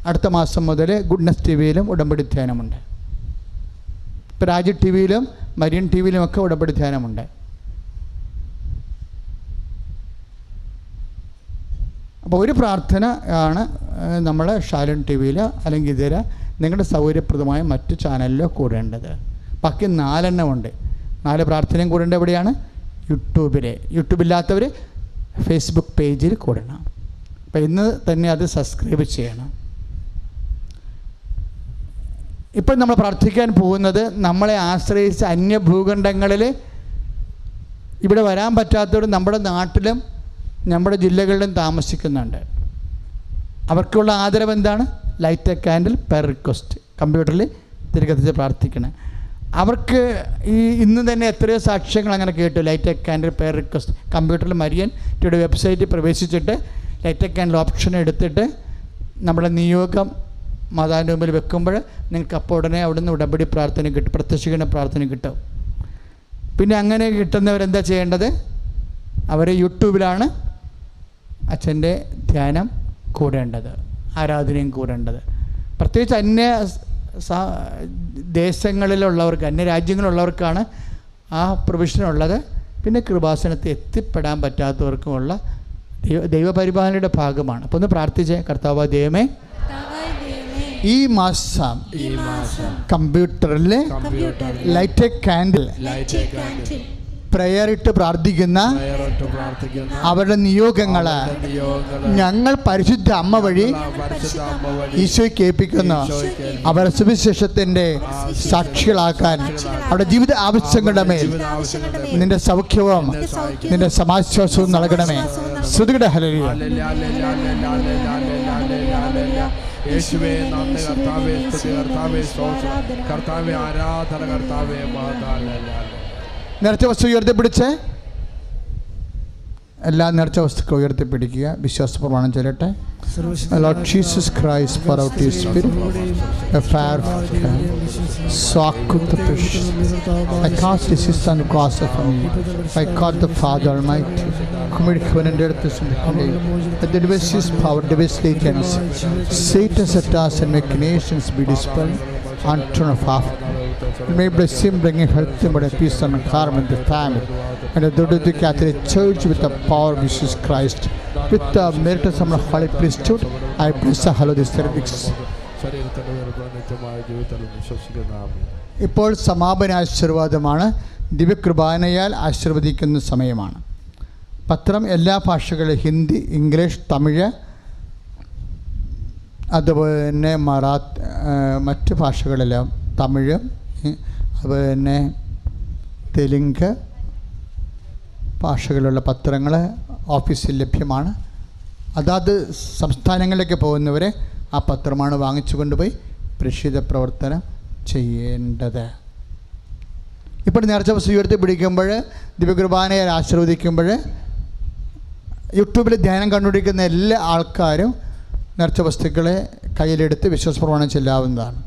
അടുത്ത മാസം മുതൽ ഗുഡ്നസ് TVയിലും ഉടമ്പടി ധ്യാനമുണ്ട്. ഇപ്പോൾ രാജ് TVയിലും മരിയൻ TVയിലുമൊക്കെ ഉടമ്പടി ധ്യാനമുണ്ട്. അപ്പോൾ ഒരു പ്രാർത്ഥന ആണ് നമ്മൾ ഷാലോൺ TVയിൽ അല്ലെങ്കിൽ ഇതര നിങ്ങളുടെ സൗകര്യപ്രദമായ മറ്റു ചാനലിലോ കൂടേണ്ടത്. ബാക്കി 4 എണ്ണമുണ്ട്. 4 പ്രാർത്ഥനയും കൂടേണ്ടത് എവിടെയാണ്? യൂട്യൂബിൽ. യൂട്യൂബില്ലാത്തവർ ഫേസ്ബുക്ക് പേജിൽ കൂടണം. അപ്പോൾ ഇന്ന് തന്നെ അത് സബ്സ്ക്രൈബ് ചെയ്യണം. ഇപ്പോൾ നമ്മൾ പ്രാർത്ഥിക്കാൻ പോകുന്നത് നമ്മളെ ആശ്രയിച്ച് അന്യഭൂഖണ്ഡങ്ങളിൽ ഇവിടെ വരാൻ പറ്റാത്തവർ നമ്മുടെ നാട്ടിലും നമ്മുടെ ജില്ലകളിലും താമസിക്കുന്നുണ്ട്. അവർക്കുള്ള ആദരവ് എന്താണ്? Light A candle per request. കമ്പ്യൂട്ടറിൽ തിരികത്തിച്ച് പ്രാർത്ഥിക്കണം. അവർക്ക് ഇന്ന് തന്നെ എത്രയോ സാക്ഷ്യങ്ങൾ അങ്ങനെ കേട്ടു. Light A candle per request കമ്പ്യൂട്ടറിൽ മരിയൻ ടിയുടെ വെബ്സൈറ്റിൽ പ്രവേശിച്ചിട്ട് ലൈറ്റ് എ കാൻഡിൽ ഓപ്ഷൻ എടുത്തിട്ട് നമ്മുടെ നിയോഗം മാതാവിൻ്റെ മുമ്പിൽ വെക്കുമ്പോൾ നിങ്ങൾക്ക് അപ്പോൾ ഉടനെ അവിടുന്ന് ഉടമ്പടി പ്രാർത്ഥന കിട്ടും, പ്രത്യക്ഷീകരണ പ്രാർത്ഥന കിട്ടും. പിന്നെ അങ്ങനെ കിട്ടുന്നവരെന്താ ചെയ്യേണ്ടത്? അവർ യൂട്യൂബിലാണ് അച്ഛൻ്റെ ധ്യാനം കൂടേണ്ടത്, ആരാധനയും കൂടേണ്ടത്. പ്രത്യേകിച്ച് അന്യ ദേശങ്ങളിലുള്ളവർക്ക്, അന്യ രാജ്യങ്ങളിലുള്ളവർക്കാണ് ആ പ്രൊവിഷനുള്ളത്. പിന്നെ കൃപാസനത്തിൽ എത്തിപ്പെടാൻ പറ്റാത്തവർക്കുമുള്ള ദൈവപരിപാലനയുടെ ഭാഗമാണ്. അപ്പോൾ ഒന്ന് പ്രാർത്ഥിച്ചേ. കർത്താവ് ദൈവമേ, ഈ മാസം കമ്പ്യൂട്ടറിൽ ലൈറ്റ് എ കാൻഡിൽ പ്രയറിട്ട് പ്രാർത്ഥിക്കുന്ന അവരുടെ നിയോഗങ്ങള് ഞങ്ങൾ പരിശുദ്ധ അമ്മ വഴി ഈശോയ്ക്ക് ഏൽപ്പിക്കുന്നു. അവരുടെ സുവിശേഷത്തിൻ്റെ സാക്ഷികളാക്കാൻ അവരുടെ ജീവിത ആവശ്യങ്ങളുടെ മേൽ നിന്റെ സൗഖ്യവും നിന്റെ സമാശ്വാസവും നൽകണമേ. ശ്രുതിയുടെ ഹല്ലേലൂയ. യേശുവേ നന്ദി കർത്താവേ, സ്തുതി കർത്താവേ, സ്തോത്രം കർത്താവേ, ആരാധന കർത്താവേ, നേർച്ച വസ്തു ഉയർത്തിപ്പിടിച്ച് എല്ലാ നേർച്ച വസ്തുക്കളും ഉയർത്തിപ്പിടിക്കുക. വിശ്വാസ പ്രമാണം ചൊല്ലട്ടെ. Lord Jesus Christ, pour out His Spirit, a fire I cast His Son across from me. I caught the Father Almighty, commit heaven and earth is in the hand. That the devices power, devisely can Satan set us and make nations be dispelled unto of half. May bless Him, bringing health and peace and harm in the family. And the Catholic Church with the power of Jesus Christ, with the merit of the Holy Priesthood, I bless the hollow this cervix. ശരീരത്തിന്റെ വേർപാട് നിത്യമായ ജീവിതത്തിൽ വിശ്വസിക്കുന്ന ആമേൻ. ഇപ്പോൾ സമാപന ആശീർവാദമാണ്. ദിവ്യകൃപാനയാൽ ആശീർവദിക്കുന്ന സമയമാണ്. പത്രം എല്ലാ ഭാഷകളിലും, ഹിന്ദി, ഇംഗ്ലീഷ്, തമിഴ്, അതുപോലെ തന്നെ മറ്റ് ഭാഷകളിലും, തമിഴ്, അതുപോലെ തന്നെ തെലുങ്ക് ഭാഷകളിലുള്ള പത്രങ്ങൾ ഓഫീസിൽ ലഭ്യമാണ്. അതാത് സംസ്ഥാനങ്ങളിലേക്ക് പോകുന്നവരെ ആ പത്രമാണ് വാങ്ങിച്ചു കൊണ്ടുപോയി പ്രേക്ഷിത പ്രവർത്തനം ചെയ്യേണ്ടത്. ഇപ്പോൾ നേർച്ച വസ്തു ഉയർത്തി പിടിക്കുമ്പോൾ, ദിവ്യകുർബാനയെ ആശീർവദിക്കുമ്പോൾ, യൂട്യൂബിൽ ധ്യാനം കണ്ടുപിടിക്കുന്ന എല്ലാ ആൾക്കാരും നേർച്ച വസ്തുക്കളെ കയ്യിലെടുത്ത് വിശ്വാസപ്രമാണം ചെല്ലാവുന്നതാണ്.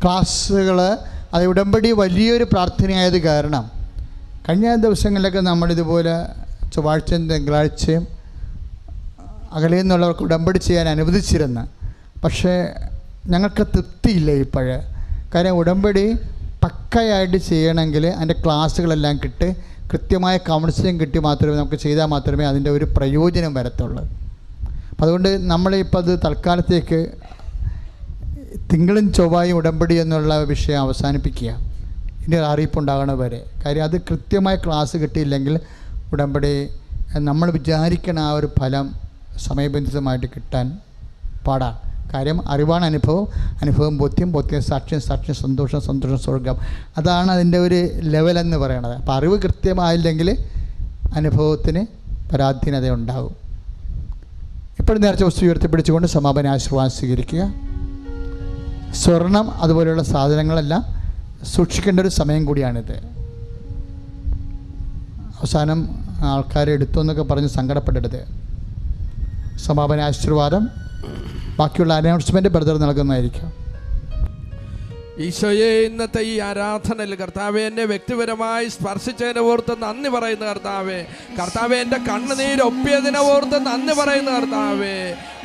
ക്ലാസ്സുകൾ അത് ഉടമ്പടി വലിയൊരു പ്രാർത്ഥനയായത് കാരണം കഴിഞ്ഞ ദിവസങ്ങളിലൊക്കെ നമ്മളിതുപോലെ ചൊവ്വാഴ്ചയും തിങ്കളാഴ്ചയും അകലെ നിന്നുള്ളവർക്ക് ഉടമ്പടി ചെയ്യാൻ അനുവദിച്ചിരുന്നു. പക്ഷേ ഞങ്ങൾക്ക് തൃപ്തിയില്ല ഇപ്പോഴ്. കാര്യം ഉടമ്പടി പക്കയായിട്ട് ചെയ്യണമെങ്കിൽ അതിൻ്റെ ക്ലാസ്സുകളെല്ലാം കിട്ടി കൃത്യമായ കൗൺസിലിംഗ് കിട്ടി മാത്രമേ നമുക്ക് ചെയ്താൽ മാത്രമേ അതിൻ്റെ ഒരു പ്രയോജനം വരത്തുള്ളൂ. അപ്പം അതുകൊണ്ട് നമ്മളിപ്പോൾ അത് തൽക്കാലത്തേക്ക് തിങ്കളും ചൊവ്വായും ഉടമ്പടി എന്നുള്ള വിഷയം അവസാനിപ്പിക്കുക. ഇനി ഒരു അറിയിപ്പുണ്ടാകണ വരെ. കാര്യം അത് കൃത്യമായ ക്ലാസ് കിട്ടിയില്ലെങ്കിൽ ഉടമ്പടി നമ്മൾ വിചാരിക്കണ ആ ഒരു ഫലം സമയബന്ധിതമായിട്ട് കിട്ടാൻ പാടാണ്. കാര്യം അറിവാണ് അനുഭവം, അനുഭവം ബോധ്യം, ബോധ്യം സാക്ഷ്യം, സാക്ഷ്യം സന്തോഷം, സന്തോഷം സ്വർഗം. അതാണ് അതിൻ്റെ ഒരു ലെവലെന്ന് പറയണത്. അപ്പോൾ അറിവ് കൃത്യമായില്ലെങ്കിൽ അനുഭവത്തിന് പരാധീനത ഉണ്ടാകും. ഇപ്പോഴും നേർച്ച വസ്തു ഉയർത്തിപ്പിടിച്ചുകൊണ്ട് സമാപന ആശീർവാദം സ്വീകരിക്കുക. സ്വർണം അതുപോലെയുള്ള സാധനങ്ങളെല്ലാം സൂക്ഷിക്കേണ്ട ഒരു സമയം കൂടിയാണിത്. അവസാനം ആൾക്കാരെ എടുത്തു എന്നൊക്കെ പറഞ്ഞ് സങ്കടപ്പെടരുത്. സമാപന ആശീർവാദം ബാക്കിയുള്ള അനൗൺസ്മെൻറ്റ് ബ്രദർ നൽകുന്നതായിരിക്കും. ഈശോയെ, ഇന്നത്തെ ഈ ആരാധനയിൽ കർത്താവെ എന്നെ വ്യക്തിപരമായി സ്പർശിച്ചതിനെ ഓർത്ത് നന്ദി പറയുന്ന കർത്താവെ, കർത്താവെ എൻ്റെ കണ്ണുനീര് ഒപ്പിയതിനെ ഓർത്ത് നന്ദി പറയുന്ന കർത്താവെ,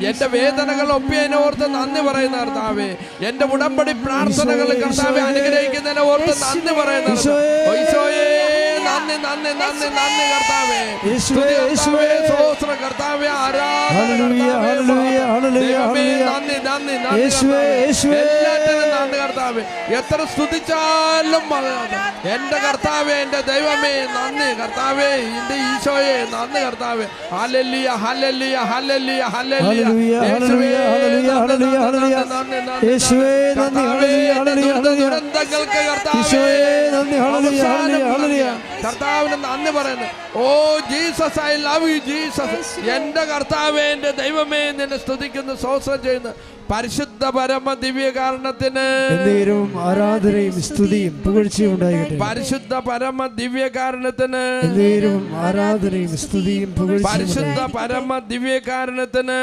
എൻ്റെ വേദനകൾ ഒപ്പിയതിനെ ഓർത്ത് നന്ദി പറയുന്ന കർത്താവെ, എൻ്റെ ഉടമ്പടി പ്രാർത്ഥനകൾ കർത്താവെ അനുഗ്രഹിക്കുന്നതിനെ ഓർത്ത് നന്ദി പറയുന്ന ഈശോയെ, നന്ദി നന്ദി നന്ദി നന്ദി കർത്താവെ, സ്തോത്ര കർത്താവെ, ആരാധന നന്ദി നന്ദി നന്ദി എല്ലാറ്റിനും നന്ദി കർത്താവെ. എത്ര സ്തുതിച്ചാലും എൻ്റെ കർത്താവെ, എൻ്റെ ദൈവമേ നന്ദി കർത്താവെ, എൻ്റെ ഈശോയെ നന്ദി കർത്താവെ. ഹല്ലേലൂയ ഹല്ലേലൂയ ഹല്ലേലൂയ ഹല്ലേലൂയ ദുരന്തങ്ങൾക്ക് കർത്താവിന് നന്ദി പറയുന്നു. Oh Jesus, I love you Jesus. എൻ്റെ കർത്താവെ, എൻ്റെ ദൈവമേ നിന്നെ സ്തുതിക്കുന്നു, സ്തോത്രം ചെയ്യുന്നു. പരിശുദ്ധ പരമ ദിവ്യകാരണത്തിന് ആരാധനയും സ്തുതിയും പുകഴ്ചയും ഉണ്ടാകട്ടെ. പരിശുദ്ധ പരമ ദിവ്യകാരണത്തിന് ആരാധനയും സ്തുതിയും പരിശുദ്ധ പരമ ദിവ്യകാരണത്തിന്